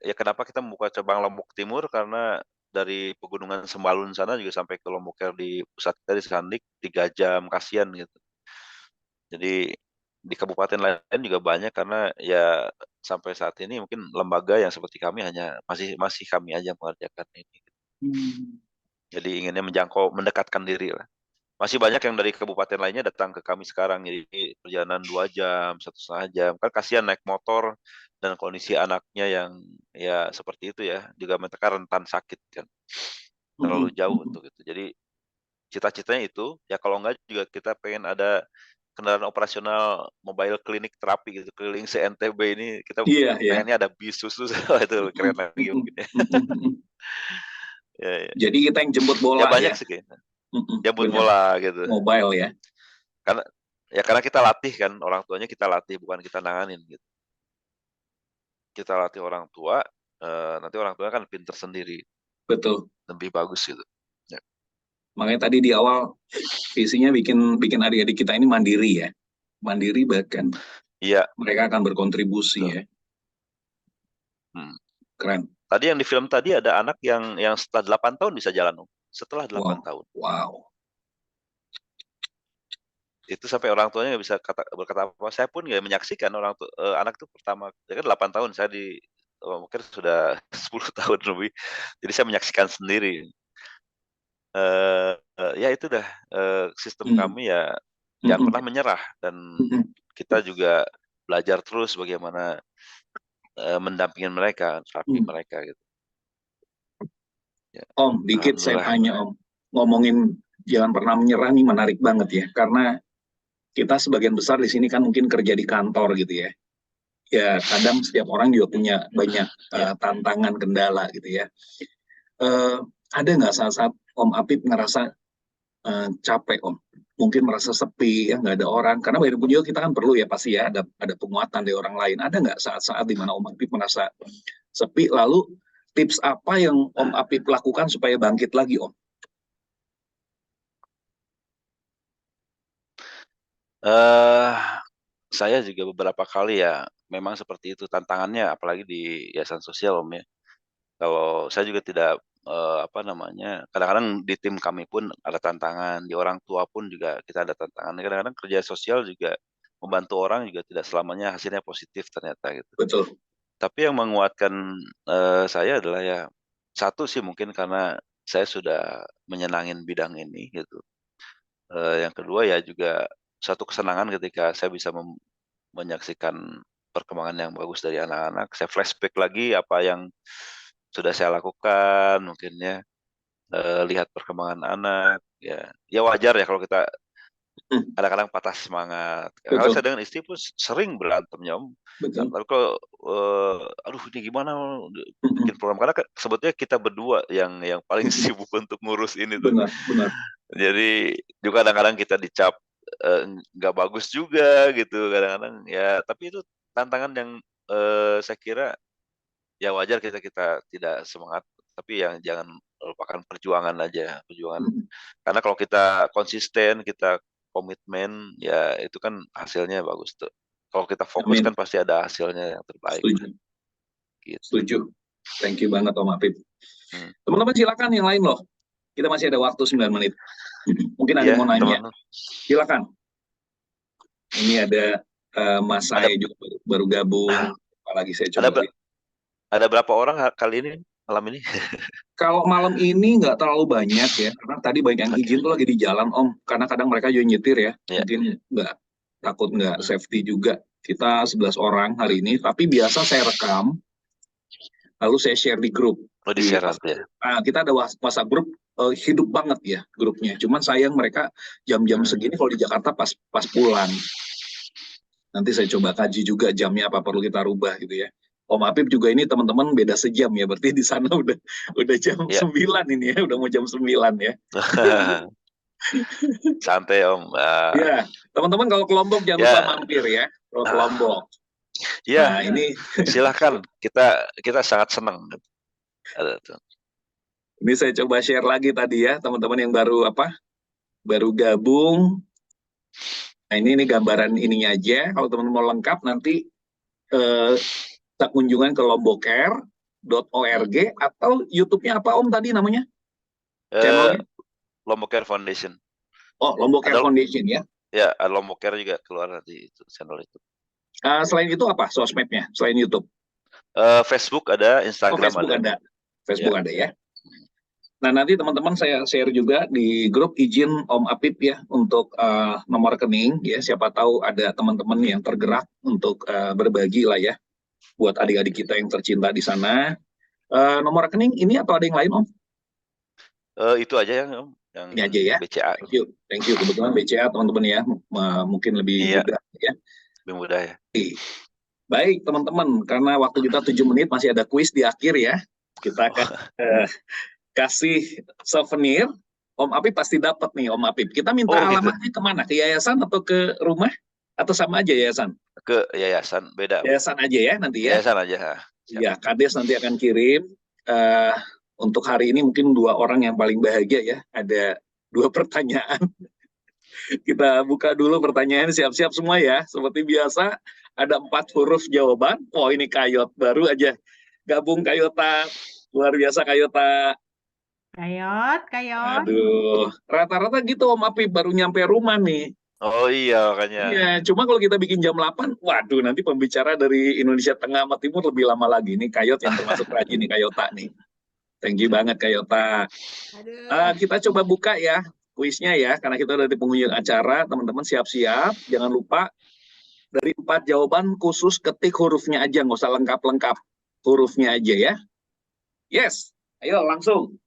ya kenapa kita membuka cabang Lombok Timur, karena dari pegunungan Sembalun sana juga sampai ke Lombok Care di pusat kita di Sandik 3 jam, kasihan gitu. Jadi di kabupaten lain juga banyak, karena ya sampai saat ini mungkin lembaga yang seperti kami hanya masih kami aja mengerjakan ini. Jadi inginnya mendekatkan diri lah. Masih banyak yang dari kabupaten lainnya datang ke kami sekarang, jadi perjalanan 2 jam, 1,5 jam. Kan kasihan naik motor dan kondisi anaknya yang ya seperti itu ya, juga mereka rentan sakit kan. Terlalu jauh untuk itu. Jadi cita-citanya itu, ya kalau enggak juga kita pengen ada kendaraan operasional mobile klinik terapi gitu, keliling se-NTB ini kita pengennya ada bis khusus. Itu keren lagi mungkin ya. Ya. Jadi kita yang jemput bola ya. Banyak sih kayaknya. Jemput bola gitu. Mobile ya. Karena kita latih kan, orang tuanya kita latih, bukan kita nanganin gitu. Kita latih orang tua, nanti orang tua kan pinter sendiri. Betul. Lebih bagus gitu. Ya. Makanya tadi di awal visinya bikin adik-adik kita ini mandiri ya. Mandiri bahkan. Iya. Mereka akan berkontribusi ya. Keren. Tadi yang di film tadi ada anak yang setelah 8 tahun bisa jalan, Om. Setelah 8 tahun. Wow. Itu sampai orang tuanya nggak bisa berkata apa. Saya pun nggak menyaksikan anak itu pertama. Ya kan 8 tahun, saya mungkin sudah 10 tahun lebih. Jadi saya menyaksikan sendiri. Ya itu dah sistem kami ya, jangan pernah menyerah, dan kita juga belajar terus bagaimana mendampingin mereka, terapi mereka gitu. Ya. Om, dikit saya tanya Om, ngomongin jangan pernah menyerah nih menarik banget ya, karena kita sebagian besar di sini kan mungkin kerja di kantor gitu ya. Ya kadang setiap orang juga punya banyak tantangan, kendala gitu ya. Ada nggak saat-saat Om Apip ngerasa capek Om? Mungkin merasa sepi ya, nggak ada orang. Karena bagaimanapun juga kita kan perlu ya pasti ya ada penguatan dari orang lain. Ada nggak saat-saat di mana Om Apip merasa sepi? Lalu tips apa yang Om Apip lakukan supaya bangkit lagi Om? Saya juga beberapa kali ya memang seperti itu tantangannya, apalagi di yayasan sosial Om ya. Kalau saya juga tidak kadang-kadang di tim kami pun ada tantangan, di orang tua pun juga kita ada tantangan. Kadang-kadang kerja sosial juga membantu orang juga tidak selamanya hasilnya positif ternyata gitu. Betul. Tapi yang menguatkan saya adalah ya satu sih mungkin karena saya sudah menyenangin bidang ini gitu. Yang kedua ya juga satu kesenangan ketika saya bisa menyaksikan perkembangan yang bagus dari anak-anak. Saya flashback lagi apa yang sudah saya lakukan, mungkin ya lihat perkembangan anak, ya wajar ya kalau kita kadang-kadang patah semangat. Kalau saya dengan istri pun sering berantemnya Om. Tapi kalau aduh ini gimana bikin program, karena sebetulnya kita berdua yang paling sibuk untuk ngurus ini tuh. Benar. Jadi juga kadang-kadang kita dicap nggak bagus juga gitu kadang-kadang ya, tapi itu tantangan yang saya kira ya wajar kita tidak semangat, tapi yang jangan lupakan perjuangan aja, karena kalau kita konsisten, kita komitmen ya itu kan hasilnya bagus tuh. Kalau kita fokus kan pasti ada hasilnya yang terbaik. Setuju. Thank you banget Om Apip. Teman-teman silakan yang lain loh, kita masih ada waktu 9 menit. Mungkin ada yang mau nanya. Silakan. Ini ada Mas Saya juga baru gabung. Apalagi saya coba. Ada berapa orang kali ini malam ini? Kalau malam ini nggak terlalu banyak ya, karena tadi banyak yang izin tuh lagi di jalan Om. Karena kadang mereka juga nyetir ya, mungkin takut nggak safety juga. Kita 11 orang hari ini, tapi biasa saya rekam, lalu saya share di grup. Di share ya. Nah, kita ada WhatsApp grup hidup banget ya grupnya. Cuman sayang mereka jam-jam segini kalau di Jakarta pas pulang. Nanti saya coba kaji juga jamnya apa perlu kita rubah gitu ya. Om Apip juga ini teman-teman beda sejam ya, berarti di sana udah jam 9 ini ya, udah mau jam 9 ya. Santai Om. Ya, teman-teman kalau ke Lombok jangan lupa mampir ya, kalau ke Lombok. Ya, nah, ini silakan. Kita sangat senang. Ini saya coba share lagi tadi ya, teman-teman yang baru gabung. Nah, ini gambaran ininya aja. Kalau teman-teman mau lengkap nanti kita kunjungan ke lombokcare.org atau YouTube-nya apa Om tadi namanya? Channelnya? Lombok Care Foundation. Oh, Lombok Care Foundation ya? Ya, Lombok Care juga keluar nanti itu channel itu. Selain itu apa sosmednya? Selain YouTube? Facebook ada, Instagram ada. Facebook ada ya. Nah, nanti teman-teman saya share juga di grup izin Om Apip ya untuk nomor rekening ya. Siapa tahu ada teman-teman yang tergerak untuk berbagi lah ya buat adik-adik kita yang tercinta di sana. Nomor rekening ini atau ada yang lain Om? Itu aja ya Om. Yang ini aja ya. BCA. Thank you. Kebetulan BCA teman-teman ya mungkin lebih mudah ya. Lebih mudah ya. Baik teman-teman, karena waktu kita 7 menit masih ada kuis di akhir ya. Kita akan kasih souvenir. Om Apip pasti dapat nih Om Apip. Kita minta alamatnya kemana? Ke yayasan atau ke rumah? Atau sama aja yayasan? Ke yayasan, beda. Yayasan aja ya nanti ya? Yayasan aja. Ya, Kades nanti akan kirim. Untuk hari ini mungkin 2 orang yang paling bahagia ya. Ada 2 pertanyaan. Kita buka dulu pertanyaan, siap-siap semua ya. Seperti biasa, ada 4 huruf jawaban. Oh ini Kayot, baru aja gabung Kayota. Luar biasa Kayota. Kayot. Aduh, rata-rata gitu Om Apip baru nyampe rumah nih. Oh iya makanya. Iya, cuma kalau kita bikin jam 8, waduh nanti pembicara dari Indonesia Tengah sama Timur lebih lama lagi. Ini Kayot yang termasuk rajin nih Kayota nih. Thank you banget Kayota. Kita coba buka ya kuisnya ya, karena kita udah di penghujung acara. Teman-teman siap-siap, jangan lupa dari 4 jawaban khusus ketik hurufnya aja, nggak usah lengkap-lengkap. Hurufnya aja ya. Yes, ayo langsung.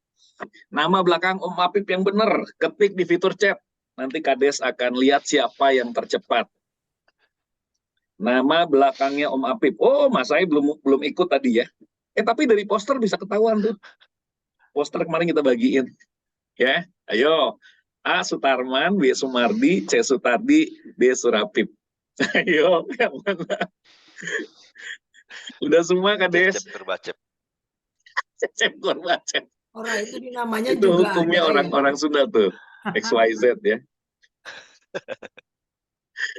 Nama belakang Om Apip yang benar, ketik di fitur chat. Nanti Kades akan lihat siapa yang tercepat. Nama belakangnya Om Apip. Oh, Mas saya belum ikut tadi ya. Tapi dari poster bisa ketahuan tuh. Poster kemarin kita bagiin. Ya, ayo. A. Sutarman, B. Sumardi, C. Sutardi, D. Surapip. Ayo, yang mana? Udah semua Kades? Cecep Korbacep. Orang itu di namanya itu juga hukumnya orang-orang Sunda tuh. XYZ ya.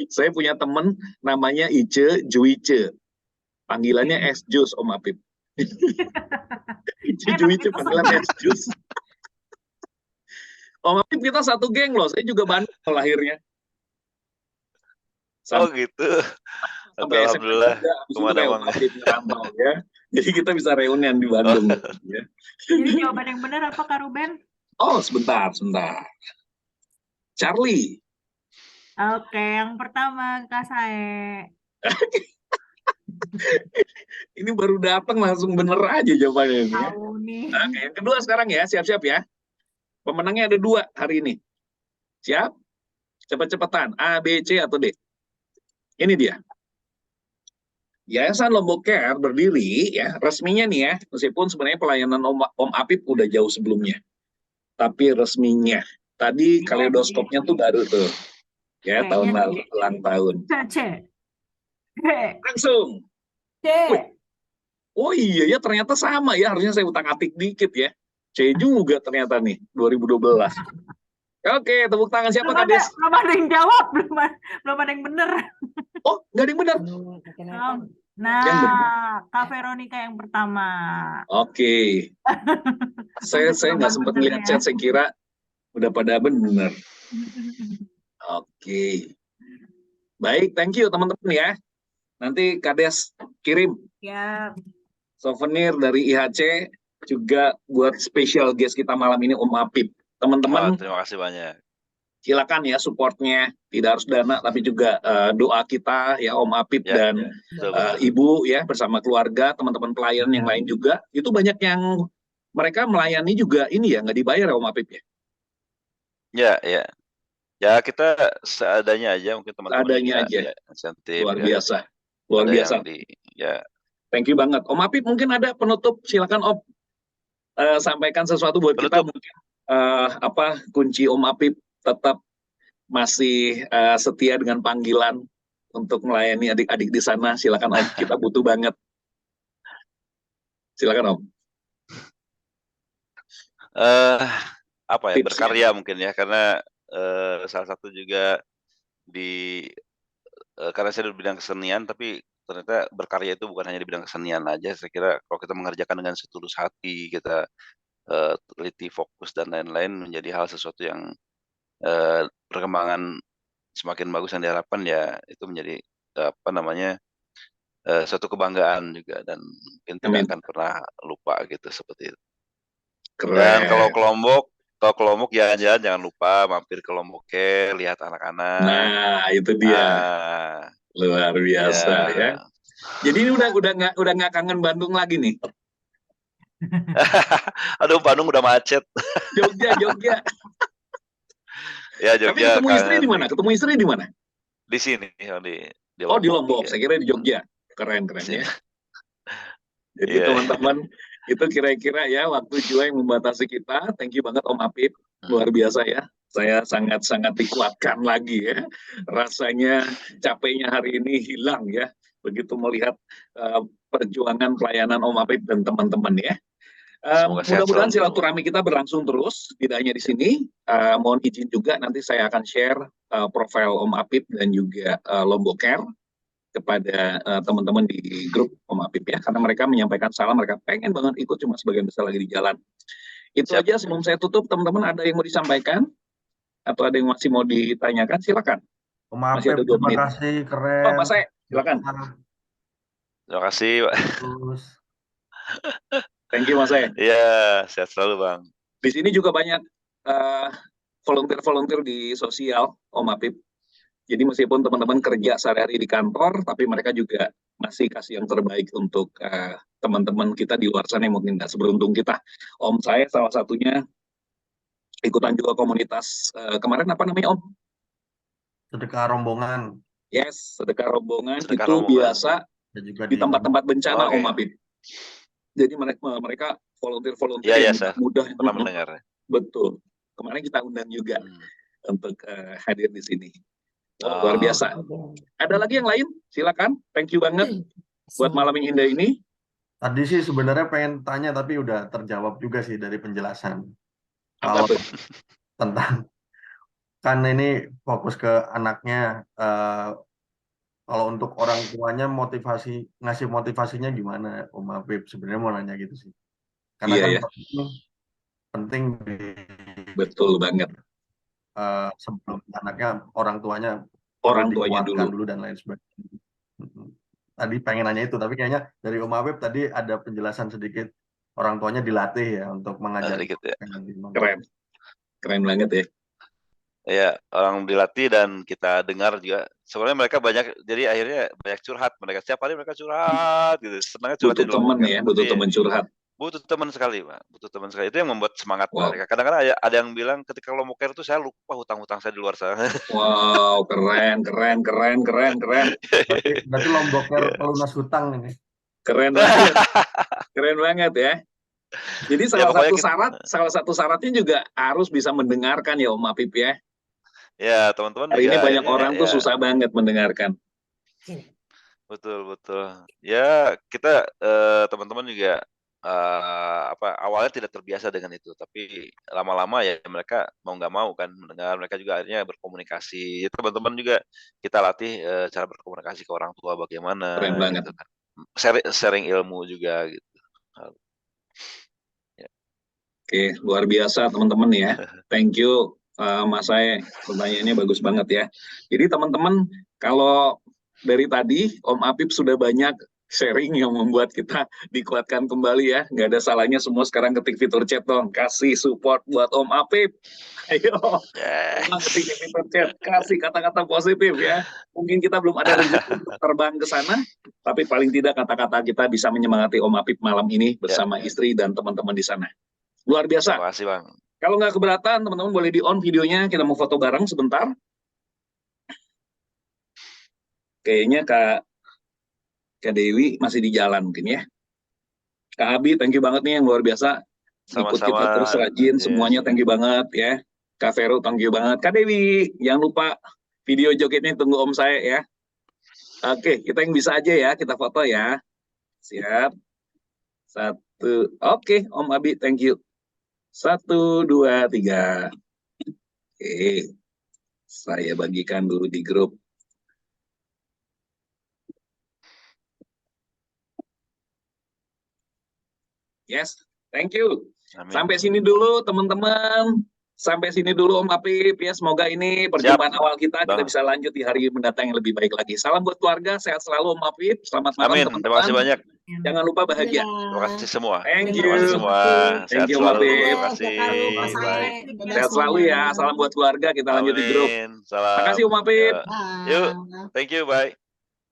Saya punya temen namanya Ice Juice. Panggilannya Es Jus Om Apip. Ice Juice panggilan Es Jus. Om Apip kita satu geng loh. Saya juga Bandung lahirnya. Oh gitu. Sampai Alhamdulillah. Kemana-mana ya. Jadi kita bisa reunian di Bandung. Ya. Jadi jawaban yang benar apa Kak Ruben? Oh sebentar. Charlie. Oke, yang pertama Kak Sae. Ini baru datang langsung bener aja jawabannya. Tahu nih. Oke, yang kedua sekarang ya, siap-siap ya. Pemenangnya ada 2 hari ini. Siap? Cepet-cepetan. A, B, C, atau D? Ini dia. Yayasan Lombok Care berdiri ya resminya nih ya, meskipun sebenarnya pelayanan Om Apip udah jauh sebelumnya. Tapi resminya tadi kaleidoskopnya tuh baru tuh. Ya, tahun lalu ulang tahun. C. Langsung. C. Oh iya ya ternyata sama ya, harusnya saya utak-atik dikit ya. C juga ternyata nih 2012. Oke, tepuk tangan siapa Kades? Belum ada yang jawab, belum ada yang benar. Oh, nggak ada yang benar. Nah, Kak Veronica yang pertama. Oke. Saya nggak sempat melihat chat, saya kira udah pada benar. Oke. Baik, thank you teman-teman ya. Nanti Kades kirim Ya. souvenir dari IHC juga buat special guest kita malam ini Om Apip. Teman-teman, terima kasih banyak. Silakan ya supportnya, tidak harus dana tapi juga doa kita ya Om Apip dan Ibu ya bersama keluarga, teman-teman pelayan yang lain juga. Itu banyak yang mereka melayani juga ini ya, nggak dibayar ya Om Apip ya? Ya. Ya kita seadanya aja, mungkin teman-teman Seadanya juga aja. ya, insentif Luar ya. biasa. Luar Ada biasa. yang ya. Thank you banget. Om Apip mungkin ada penutup, silakan Om. Sampaikan sesuatu buat kita Penutup. mungkin. Apa kunci Om Apip tetap masih setia dengan panggilan untuk melayani adik-adik di sana. Silakan Om, kita butuh banget. Silakan Om. Apa ya, Tipsnya. berkarya mungkin ya, karena salah satu juga karena saya di bidang kesenian, tapi ternyata berkarya itu bukan hanya di bidang kesenian aja. Saya kira kalau kita mengerjakan dengan setulus hati, kita teliti, fokus dan lain-lain, menjadi hal sesuatu yang perkembangan semakin bagus yang diharapkan, ya itu menjadi suatu kebanggaan juga, dan mungkin tidak akan pernah lupa gitu, seperti itu. Keren. Dan kalau ke Lombok jalan-jalan jangan lupa mampir ke Lombok Care, lihat anak-anak. Nah, itu dia. Luar biasa ya. Jadi ini udah nggak kangen Bandung lagi nih. Aduh, Bandung udah macet. Jogja. Ya, Jogja. Tapi ketemu istri di mana? Ketemu istri di mana? Di sini, di Lombok. Oh, di Lombok. Ya. Saya kira di Jogja. Keren ya. Jadi Yeah. teman-teman, itu kira-kira ya waktu juga yang membatasi kita. Thank you banget Om Apip. Luar biasa ya. Saya sangat-sangat dikuatkan lagi ya. Rasanya capeknya hari ini hilang ya. Begitu melihat perjuangan pelayanan Om Apip dan teman-teman ya. Mudah-mudahan silaturahmi kita berlangsung terus, tidak hanya di sini. Mohon izin juga nanti saya akan share profil Om Apip dan juga Lombok Care kepada teman-teman di grup Om Apip ya, karena mereka menyampaikan salam, mereka pengen banget ikut, cuma sebagian besar lagi di jalan. Itu aja sebelum saya tutup. Teman-teman ada yang mau disampaikan atau ada yang masih mau ditanyakan, silakan. Om Apip, terima kasih, keren. Oh, Mas saya, silakan. Terima kasih, Pak. Terus. Thank you Mas saya. Iya, sehat selalu Bang. Di sini juga banyak volunteer di sosial Om Apip. Jadi meskipun teman-teman kerja sehari-hari di kantor, tapi mereka juga masih kasih yang terbaik untuk teman-teman kita di luar sana yang mungkin nggak seberuntung kita. Om saya salah satunya ikutan juga komunitas, kemarin apa namanya Om? Sedekah rombongan. Yes, sedekah rombongan. Sedekah itu rombongan. Biasa di tempat-tempat bencana Om Apip. Jadi mereka volunteer ya, yang mudah. Pernah mendengar. Betul. Kemarin kita undang juga untuk hadir di sini. Luar biasa. Ada lagi yang lain? Silakan. Thank you banget buat malam yang indah ini. Tadi sih sebenarnya pengen tanya tapi udah terjawab juga sih dari penjelasan. Apa tuh? Tentang kan ini fokus ke anaknya. Kalau untuk orang tuanya ngasih motivasinya gimana Om Apip? Sebenarnya mau nanya gitu sih. Karena kan penting. Betul banget. Sebelum anaknya orang tuanya dulu dan lain sebagainya. Tadi pengen nanya itu, tapi kayaknya dari Om Apip tadi ada penjelasan sedikit, orang tuanya dilatih ya untuk mengajar. Keren banget ya. Ya, orang dilatih dan kita dengar juga. Sebenarnya mereka banyak, jadi akhirnya banyak curhat. Mereka setiap hari mereka curhat gitu. Senangnya curhat. Butuh teman ya, butuh teman curhat. Butuh teman sekali, Pak. Butuh teman sekali. Itu yang membuat semangat mereka. Kadang-kadang ada yang bilang ketika Lombok Care itu saya lupa hutang-hutang saya di luar sana. Wow, keren. Berarti Lombok Care pelunas hutang ini. Keren banget. Keren banget ya. Jadi salah satu syaratnya juga harus bisa mendengarkan ya Om Apip ya. Ya, teman-teman. Hari ini banyak orang tuh susah banget mendengarkan. Betul. Ya, kita teman-teman juga awalnya tidak terbiasa dengan itu, tapi lama-lama ya mereka mau nggak mau kan mendengar, mereka juga akhirnya berkomunikasi. Teman-teman juga kita latih cara berkomunikasi ke orang tua bagaimana. Keren banget. Gitu kan. Sharing ilmu juga gitu. Ya. Oke, luar biasa teman-teman ya. Thank you Mas saya, pertanyaannya bagus banget ya. Jadi teman-teman, kalau dari tadi Om Apip sudah banyak sharing yang membuat kita dikuatkan kembali ya. Nggak ada salahnya semua sekarang ketik fitur chat dong. Kasih support buat Om Apip. Ayo, ketik fitur chat. Kasih kata-kata positif ya. Mungkin kita belum ada rezeki untuk terbang ke sana, tapi paling tidak kata-kata kita bisa menyemangati Om Apip malam ini bersama istri dan teman-teman di sana. Luar biasa. Terima kasih, Bang. Kalau nggak keberatan, teman-teman boleh di-on videonya. Kita mau foto bareng sebentar. Kayaknya Kak Dewi masih di jalan mungkin ya. Kak Abi, thank you banget nih yang luar biasa. Ikut Sama-sama. kita terus rajin, semuanya thank you banget ya. Kak Vero, thank you banget. Kak Dewi, jangan lupa video jogetnya tunggu Om saya ya. Oke, kita yang bisa aja ya, kita foto ya. Siap. 1, oke Om Abi, thank you. 1, 2, 3. Oke, saya bagikan dulu di grup. Yes, thank you. Amin. Sampai sini dulu teman-teman. Sampai sini dulu Om Apip ya. Semoga ini perjumpaan awal kita Bang. bisa lanjut di hari mendatang yang lebih baik lagi. Salam buat keluarga, sehat selalu Om Apip. Selamat malam Amin. teman-teman. Terima kasih banyak. Jangan lupa bahagia. Terima kasih semua. Thank Terima kasih you. semua. Sehat Thank you, Om selalu. Apip. Terima kasih. Baik. Sehat selalu ya. Salam buat keluarga. Kita lanjut di grup. Amin. Salam. Makasih Om Apip. Yuk. Thank you. Bye.